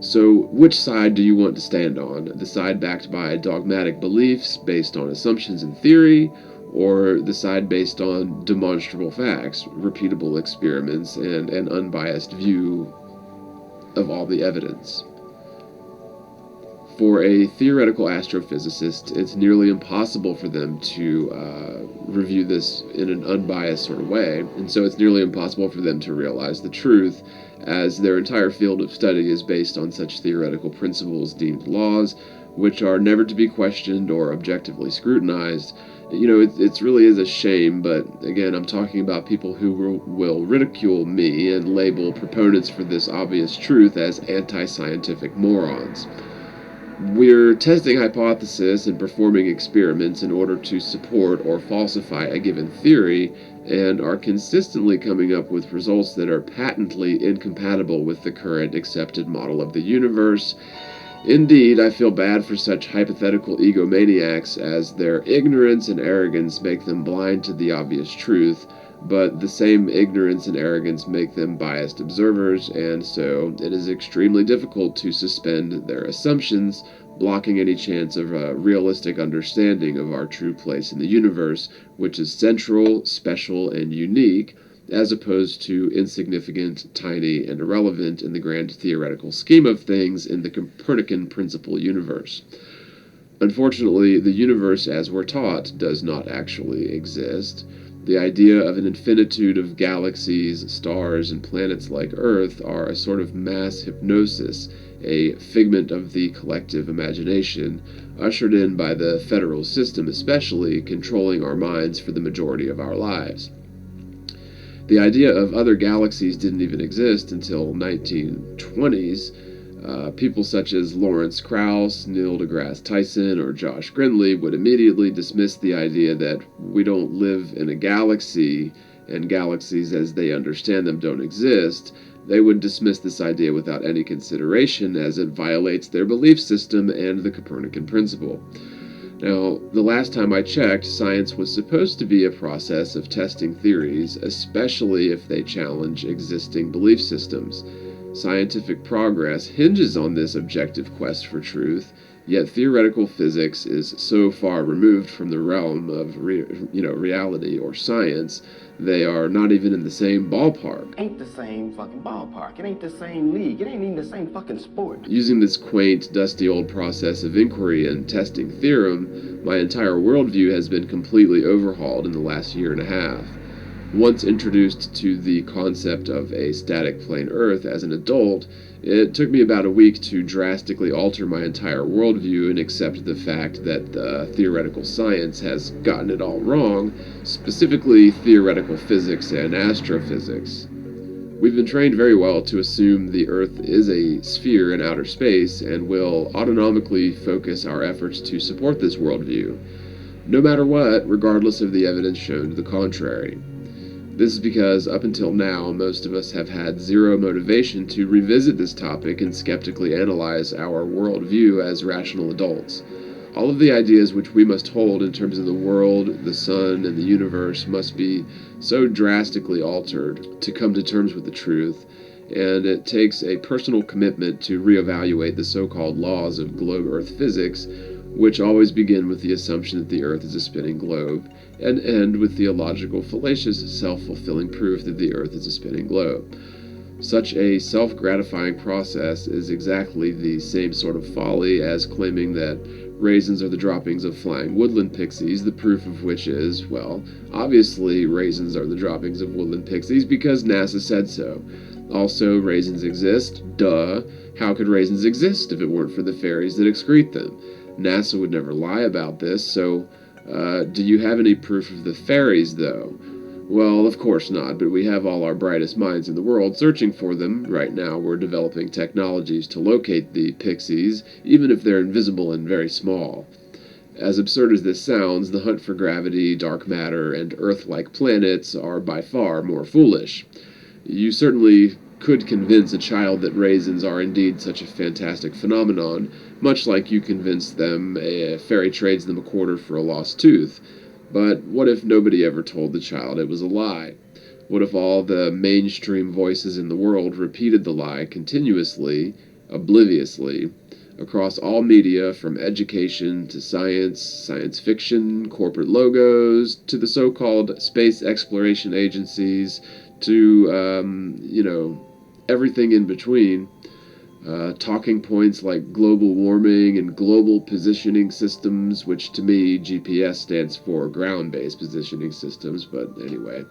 So, which side do you want to stand on? The side backed by dogmatic beliefs based on assumptions and theory, or the side based on demonstrable facts, repeatable experiments, and an unbiased view of all the evidence? For a theoretical astrophysicist, it's nearly impossible for them to review this in an unbiased sort of way, and so it's nearly impossible for them to realize the truth, as their entire field of study is based on such theoretical principles deemed laws, which are never to be questioned or objectively scrutinized. You know, it really is a shame, but again, I'm talking about people who will ridicule me and label proponents for this obvious truth as anti-scientific morons. We're testing hypotheses and performing experiments in order to support or falsify a given theory, and are consistently coming up with results that are patently incompatible with the current accepted model of the universe. Indeed, I feel bad for such hypothetical egomaniacs, as their ignorance and arrogance make them blind to the obvious truth, but the same ignorance and arrogance make them biased observers, and so it is extremely difficult to suspend their assumptions, blocking any chance of a realistic understanding of our true place in the universe, which is central, special, and unique, as opposed to insignificant, tiny, and irrelevant in the grand theoretical scheme of things in the Copernican principle universe. Unfortunately, the universe as we're taught does not actually exist. The idea of an infinitude of galaxies, stars, and planets like Earth are a sort of mass hypnosis, a figment of the collective imagination, ushered in by the federal system especially, controlling our minds for the majority of our lives. The idea of other galaxies didn't even exist until 1920s. People such as Lawrence Krauss, Neil deGrasse Tyson, or Josh Grindley would immediately dismiss the idea that we don't live in a galaxy and galaxies as they understand them don't exist. They would dismiss this idea without any consideration as it violates their belief system and the Copernican principle. Now, the last time I checked, science was supposed to be a process of testing theories, especially if they challenge existing belief systems. Scientific progress hinges on this objective quest for truth, yet theoretical physics is so far removed from the realm of reality or science, they are not even in the same ballpark. Ain't the same fucking ballpark. It ain't the same league. It ain't even the same fucking sport. Using this quaint, dusty old process of inquiry and testing theorem, my entire worldview has been completely overhauled in the last year and a half. Once introduced to the concept of a static plane Earth as an adult, it took me about a week to drastically alter my entire worldview and accept the fact that theoretical science has gotten it all wrong, specifically theoretical physics and astrophysics. We've been trained very well to assume the Earth is a sphere in outer space and will autonomically focus our efforts to support this worldview, no matter what, regardless of the evidence shown to the contrary. This is because, up until now, most of us have had zero motivation to revisit this topic and skeptically analyze our worldview as rational adults. All of the ideas which we must hold in terms of the world, the sun, and the universe must be so drastically altered to come to terms with the truth, and it takes a personal commitment to reevaluate the so-called laws of globe Earth physics, which always begin with the assumption that the Earth is a spinning globe, and end with the illogical, fallacious, self-fulfilling proof that the Earth is a spinning globe. Such a self-gratifying process is exactly the same sort of folly as claiming that raisins are the droppings of flying woodland pixies, the proof of which is, well, obviously raisins are the droppings of woodland pixies because NASA said so. Also, raisins exist, duh. How could raisins exist if it weren't for the fairies that excrete them? NASA would never lie about this, so do you have any proof of the fairies, though? Well, of course not, but we have all our brightest minds in the world searching for them. Right now, we're developing technologies to locate the pixies, even if they're invisible and very small. As absurd as this sounds, the hunt for gravity, dark matter, and Earth-like planets are by far more foolish. You certainly could convince a child that raisins are indeed such a fantastic phenomenon, much like you convince them a fairy trades them a quarter for a lost tooth. But what if nobody ever told the child it was a lie? What if all the mainstream voices in the world repeated the lie continuously, obliviously, across all media, from education to science, science fiction, corporate logos, to the so-called space exploration agencies, to, everything in between? Talking points like global warming and global positioning systems, which to me, GPS stands for ground-based positioning systems, but anyway.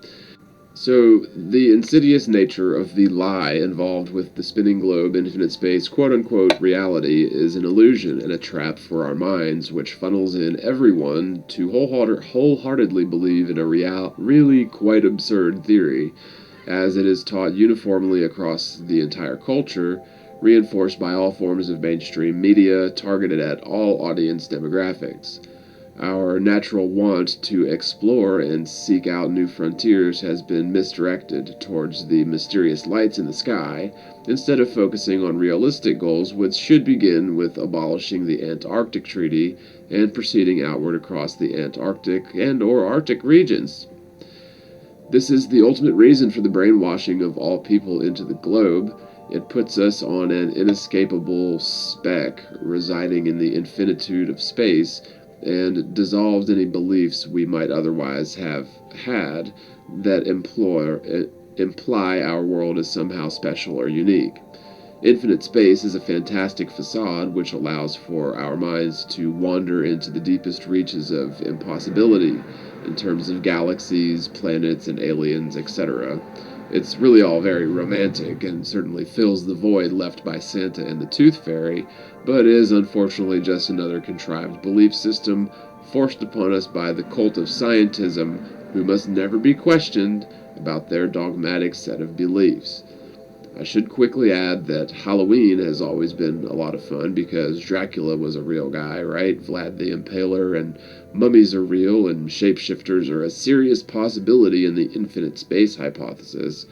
So, the insidious nature of the lie involved with the spinning globe, infinite space, quote-unquote reality is an illusion and a trap for our minds, which funnels in everyone to wholeheartedly believe in a really quite absurd theory, as it is taught uniformly across the entire culture, reinforced by all forms of mainstream media, targeted at all audience demographics. Our natural want to explore and seek out new frontiers has been misdirected towards the mysterious lights in the sky, instead of focusing on realistic goals which should begin with abolishing the Antarctic Treaty and proceeding outward across the Antarctic and/or Arctic regions. This is the ultimate reason for the brainwashing of all people into the globe. It puts us on an inescapable speck residing in the infinitude of space, and dissolves any beliefs we might otherwise have had that imply our world is somehow special or unique. Infinite space is a fantastic facade which allows for our minds to wander into the deepest reaches of impossibility in terms of galaxies, planets, and aliens, etc. It's really all very romantic and certainly fills the void left by Santa and the Tooth Fairy, but is unfortunately just another contrived belief system forced upon us by the cult of scientism, who must never be questioned about their dogmatic set of beliefs. I should quickly add that Halloween has always been a lot of fun because Dracula was a real guy, right? Vlad the Impaler, and mummies are real, and shapeshifters are a serious possibility in the infinite space hypothesis.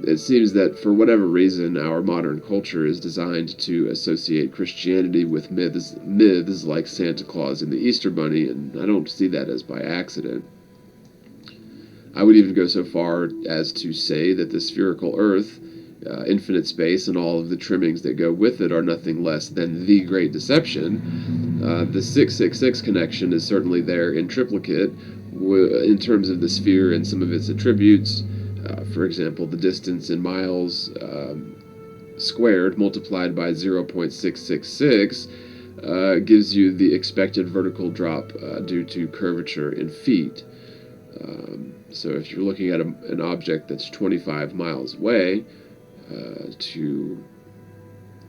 It seems that for whatever reason, our modern culture is designed to associate Christianity with myths like Santa Claus and the Easter Bunny, and I don't see that as by accident. I would even go so far as to say that the spherical Earth, infinite space, and all of the trimmings that go with it are nothing less than the Great Deception. The 666 connection is certainly there in triplicate in terms of the sphere and some of its attributes. For example, the distance in miles squared multiplied by 0.666 gives you the expected vertical drop due to curvature in feet. So if you're looking at an object that's 25 miles away, to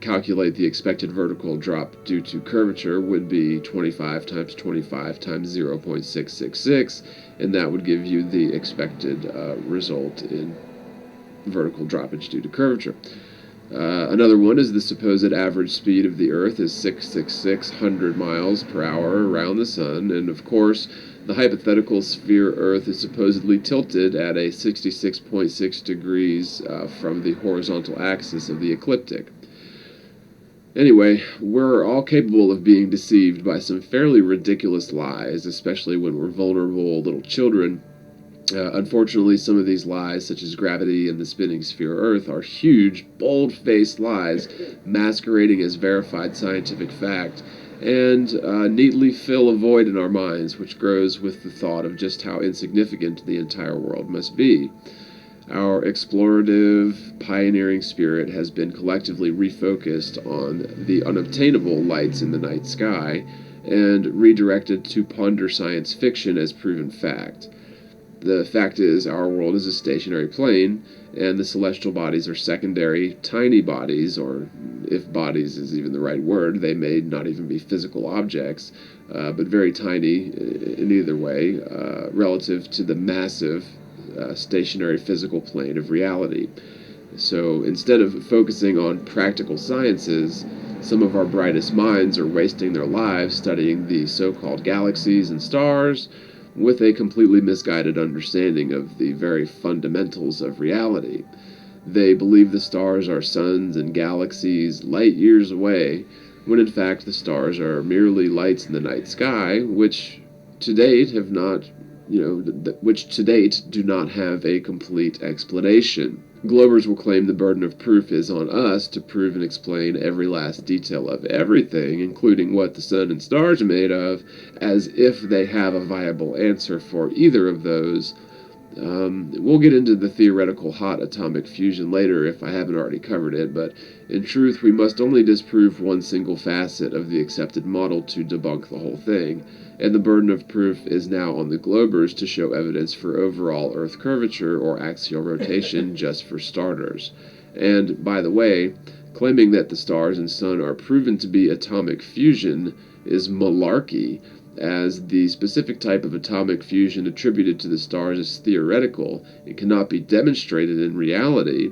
calculate the expected vertical drop due to curvature would be 25 times 25 times 0.666, and that would give you the expected result in vertical droppage due to curvature. Another one is the supposed average speed of the Earth is 666 miles per hour around the Sun, and of course the hypothetical sphere Earth is supposedly tilted at a 66.6 degrees from the horizontal axis of the ecliptic. Anyway, we're all capable of being deceived by some fairly ridiculous lies, especially when we're vulnerable little children. Unfortunately, some of these lies, such as gravity and the spinning sphere Earth, are huge, bold-faced lies masquerading as verified scientific fact, and neatly fill a void in our minds which grows with the thought of just how insignificant the entire world must be. Our explorative, pioneering spirit has been collectively refocused on the unobtainable lights in the night sky and redirected to ponder science fiction as proven fact. The fact is, our world is a stationary plane, and the celestial bodies are secondary, tiny bodies, or if bodies is even the right word, they may not even be physical objects, but very tiny in either way, relative to the massive stationary physical plane of reality. So instead of focusing on practical sciences, some of our brightest minds are wasting their lives studying the so-called galaxies and stars, with a completely misguided understanding of the very fundamentals of reality. They believe the stars are suns and galaxies light years away, when in fact the stars are merely lights in the night sky, which to date do not have a complete explanation. Globers will claim the burden of proof is on us to prove and explain every last detail of everything, including what the sun and stars are made of, as if they have a viable answer for either of those. We'll get into the theoretical hot atomic fusion later if I haven't already covered it, but in truth we must only disprove one single facet of the accepted model to debunk the whole thing, and the burden of proof is now on the Globers to show evidence for overall Earth curvature or axial rotation just for starters. And, by the way, claiming that the stars and sun are proven to be atomic fusion is malarkey, as the specific type of atomic fusion attributed to the stars is theoretical and cannot be demonstrated in reality.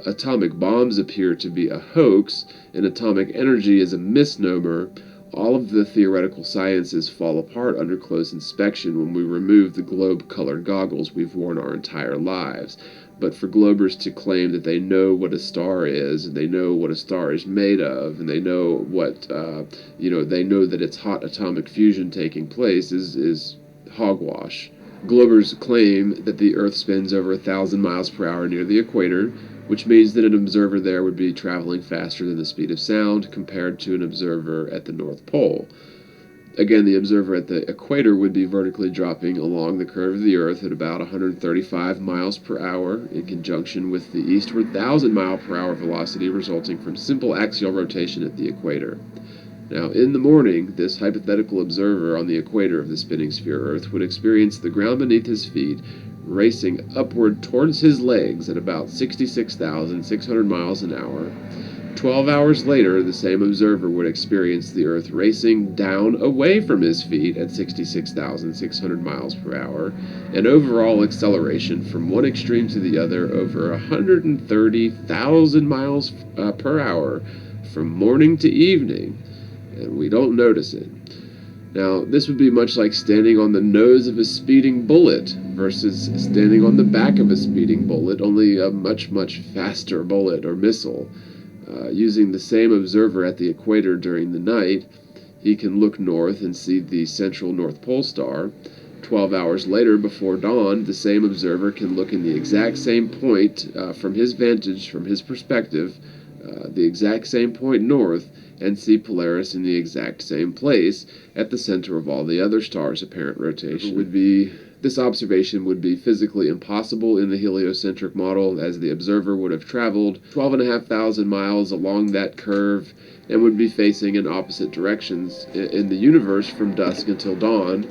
Atomic bombs appear to be a hoax, and atomic energy is a misnomer. All of the theoretical sciences fall apart under close inspection when we remove the globe-colored goggles we've worn our entire lives. But for Globers to claim that they know what a star is, and they know what a star is made of, and they know what, they know that it's hot atomic fusion taking place is hogwash. Globers claim that the Earth spins over 1,000 miles per hour near the equator, which means that an observer there would be traveling faster than the speed of sound compared to an observer at the North Pole. Again, the observer at the equator would be vertically dropping along the curve of the Earth at about 135 miles per hour in conjunction with the eastward 1,000-mile-per-hour velocity resulting from simple axial rotation at the equator. Now, in the morning, this hypothetical observer on the equator of the spinning sphere Earth would experience the ground beneath his feet racing upward towards his legs at about 66,600 miles an hour. 12 hours later, the same observer would experience the Earth racing down away from his feet at 66,600 miles per hour, an overall acceleration from one extreme to the other over 130,000 miles per hour from morning to evening, and we don't notice it. Now, this would be much like standing on the nose of a speeding bullet versus standing on the back of a speeding bullet, only a much, much faster bullet or missile. Using the same observer at the equator during the night, he can look north and see the central North Pole star. 12 hours later, before dawn, the same observer can look in the exact same point from his vantage, from his perspective, the exact same point north, and see Polaris in the exact same place at the center of all the other stars' apparent rotation. This observation would be physically impossible in the heliocentric model, as the observer would have traveled 12,500 miles along that curve and would be facing in opposite directions in the universe from dusk until dawn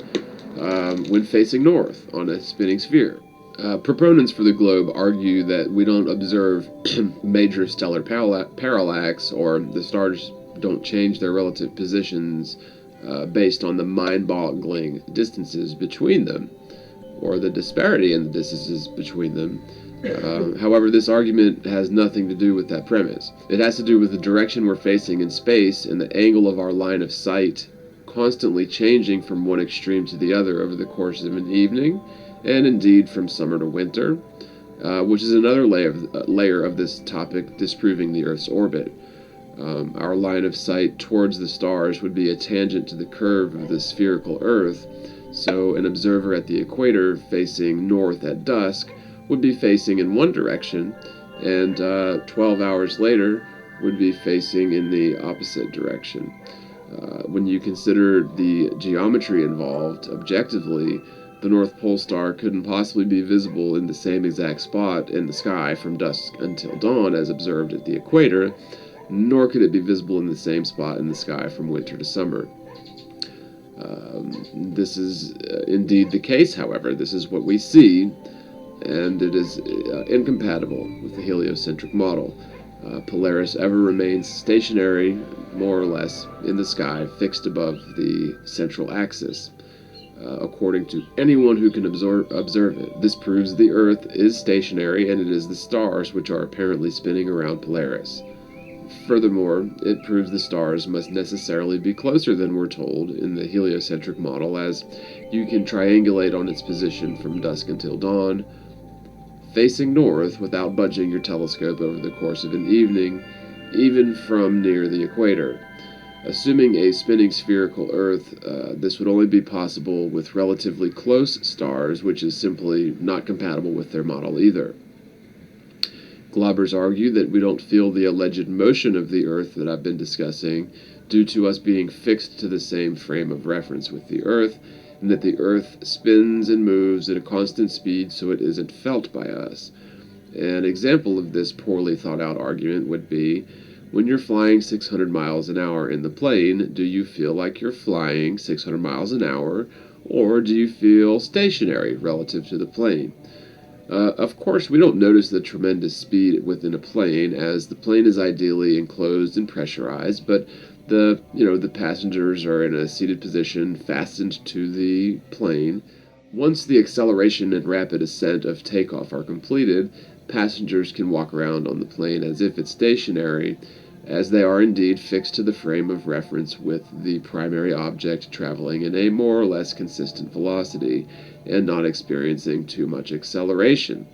when facing north on a spinning sphere. Proponents for the globe argue that we don't observe major stellar parallax, or the stars don't change their relative positions based on the mind-boggling distances between them, or the disparity in the distances between them. However, this argument has nothing to do with that premise. It has to do with the direction we're facing in space and the angle of our line of sight constantly changing from one extreme to the other over the course of an evening, and indeed from summer to winter, which is another layer of this topic disproving the Earth's orbit. Our line of sight towards the stars would be a tangent to the curve of the spherical Earth, so an observer at the equator facing north at dusk would be facing in one direction, and 12 hours later would be facing in the opposite direction. When you consider the geometry involved, objectively, the North Pole star couldn't possibly be visible in the same exact spot in the sky from dusk until dawn as observed at the equator, nor could it be visible in the same spot in the sky from winter to summer. This is indeed the case, however. This is what we see, and it is incompatible with the heliocentric model. Polaris ever remains stationary, more or less, in the sky, fixed above the central axis, according to anyone who can observe it. This proves the Earth is stationary, and it is the stars which are apparently spinning around Polaris. Furthermore, it proves the stars must necessarily be closer than we're told in the heliocentric model, as you can triangulate on its position from dusk until dawn, facing north without budging your telescope over the course of an evening, even from near the equator. Assuming a spinning spherical Earth, this would only be possible with relatively close stars, which is simply not compatible with their model either. Globbers argue that we don't feel the alleged motion of the Earth that I've been discussing due to us being fixed to the same frame of reference with the Earth, and that the Earth spins and moves at a constant speed so it isn't felt by us. An example of this poorly thought out argument would be, when you're flying 600 miles an hour in the plane, do you feel like you're flying 600 miles an hour, or do you feel stationary relative to the plane? Of course, we don't notice the tremendous speed within a plane, as the plane is ideally enclosed and pressurized, but the passengers are in a seated position fastened to the plane. Once the acceleration and rapid ascent of takeoff are completed, passengers can walk around on the plane as if it's stationary, as they are indeed fixed to the frame of reference with the primary object traveling in a more or less consistent velocity and not experiencing too much acceleration.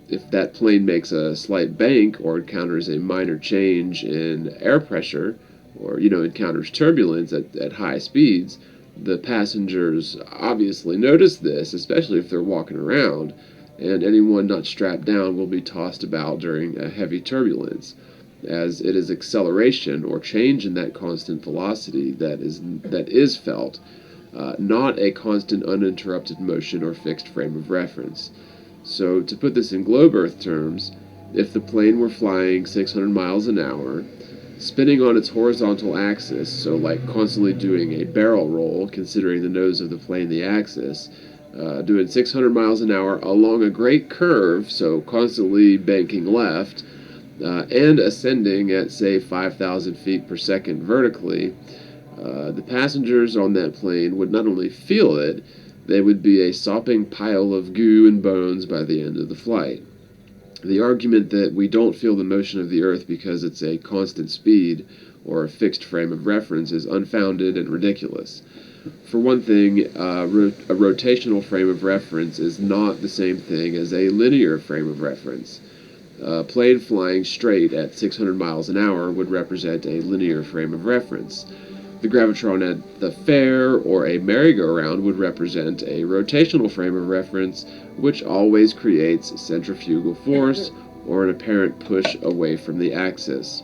If that plane makes a slight bank or encounters a minor change in air pressure, or encounters turbulence at high speeds, the passengers obviously notice this, especially if they're walking around, and anyone not strapped down will be tossed about during a heavy turbulence. as it is acceleration or change in that constant velocity that is felt, not a constant uninterrupted motion or fixed frame of reference. So to put this in globe Earth terms, if the plane were flying 600 miles an hour, spinning on its horizontal axis, so like constantly doing a barrel roll, considering the nose of the plane the axis, doing 600 miles an hour along a great curve, so constantly banking left, and ascending at, say, 5,000 feet per second vertically, the passengers on that plane would not only feel it, they would be a sopping pile of goo and bones by the end of the flight. The argument that we don't feel the motion of the Earth because it's a constant speed or a fixed frame of reference is unfounded and ridiculous. For one thing, a rotational frame of reference is not the same thing as a linear frame of reference. A plane flying straight at 600 miles an hour would represent a linear frame of reference. The gravitron at the fair or a merry-go-round would represent a rotational frame of reference, which always creates centrifugal force or an apparent push away from the axis.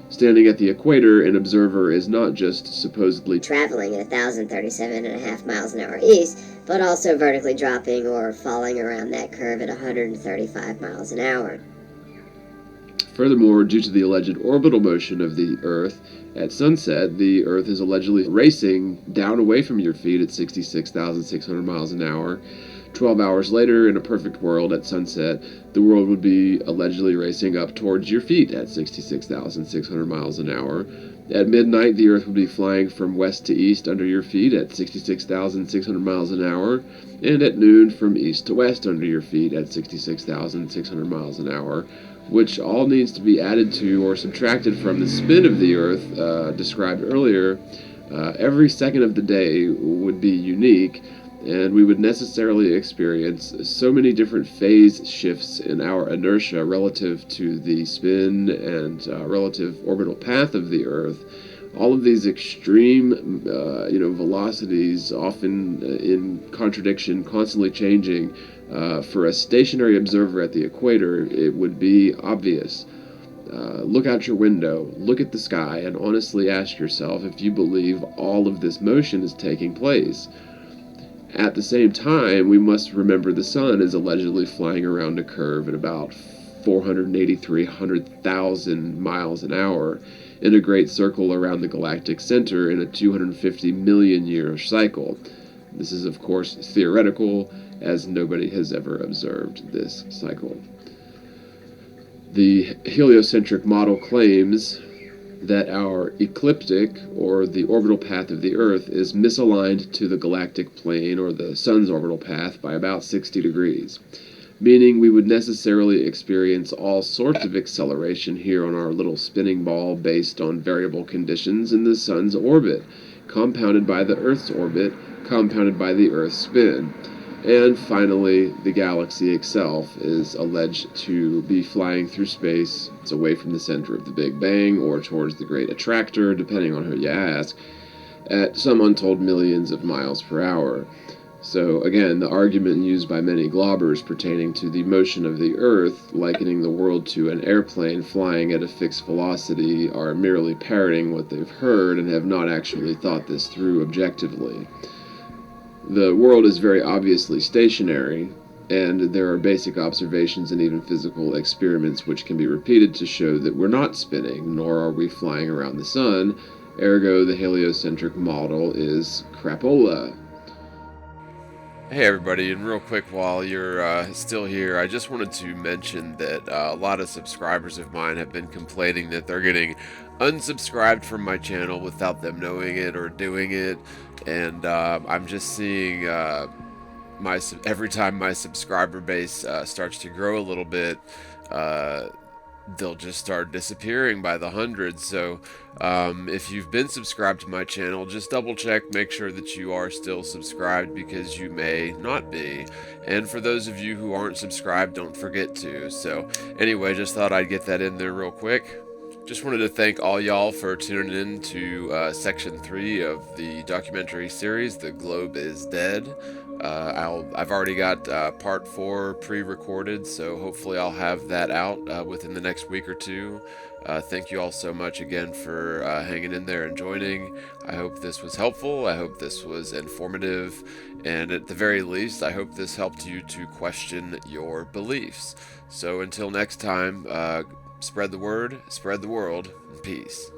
Standing at the equator, an observer is not just supposedly traveling at 1,037.5 miles an hour east, but also vertically dropping or falling around that curve at 135 miles an hour. Furthermore, due to the alleged orbital motion of the Earth, at sunset, the Earth is allegedly racing down away from your feet at 66,600 miles an hour. 12 hours later, in a perfect world, at sunset, the world would be allegedly racing up towards your feet at 66,600 miles an hour. At midnight, the Earth would be flying from west to east under your feet at 66,600 miles an hour, and at noon from east to west under your feet at 66,600 miles an hour, which all needs to be added to or subtracted from the spin of the Earth described earlier. Every second of the day would be unique, and we would necessarily experience so many different phase shifts in our inertia relative to the spin and relative orbital path of the Earth. All of these extreme, velocities, often in contradiction, constantly changing. For a stationary observer at the equator, it would be obvious. Look out your window, look at the sky, and honestly ask yourself if you believe all of this motion is taking place. At the same time, we must remember the sun is allegedly flying around a curve at about 483,000 miles an hour in a great circle around the galactic center in a 250 million year cycle. This is, of course, theoretical, as nobody has ever observed this cycle. The heliocentric model claims that our ecliptic, or the orbital path of the Earth, is misaligned to the galactic plane, or the sun's orbital path, by about 60 degrees, meaning we would necessarily experience all sorts of acceleration here on our little spinning ball based on variable conditions in the sun's orbit, compounded by the Earth's orbit, compounded by the Earth's spin. And finally, the galaxy itself is alleged to be flying through space. It's away from the center of the Big Bang or towards the Great Attractor, depending on who you ask, at some untold millions of miles per hour. So again, the argument used by many globbers pertaining to the motion of the Earth, likening the world to an airplane flying at a fixed velocity, are merely parroting what they've heard and have not actually thought this through objectively. The world is very obviously stationary, and there are basic observations and even physical experiments which can be repeated to show that we're not spinning, nor are we flying around the sun. Ergo, the heliocentric model is crapola. Hey everybody, and real quick while you're still here, I just wanted to mention that a lot of subscribers of mine have been complaining that they're getting unsubscribed from my channel without them knowing it or doing it, and I'm just seeing every time my subscriber base starts to grow a little bit, they'll just start disappearing by the hundreds. So if you've been subscribed to my channel, just double check, make sure that you are still subscribed, because you may not be. And for those of you who aren't subscribed, don't forget to. So anyway, just thought I'd get that in there real quick. Just wanted to thank all y'all for tuning in to Section 3 of the documentary series, The Globe is Dead. I've already got part 4 pre-recorded, so hopefully I'll have that out within the next week or two. Thank you all so much again for hanging in there and joining. I hope this was helpful. I hope this was informative. And at the very least, I hope this helped you to question your beliefs. So until next time, spread the word, spread the world, and peace.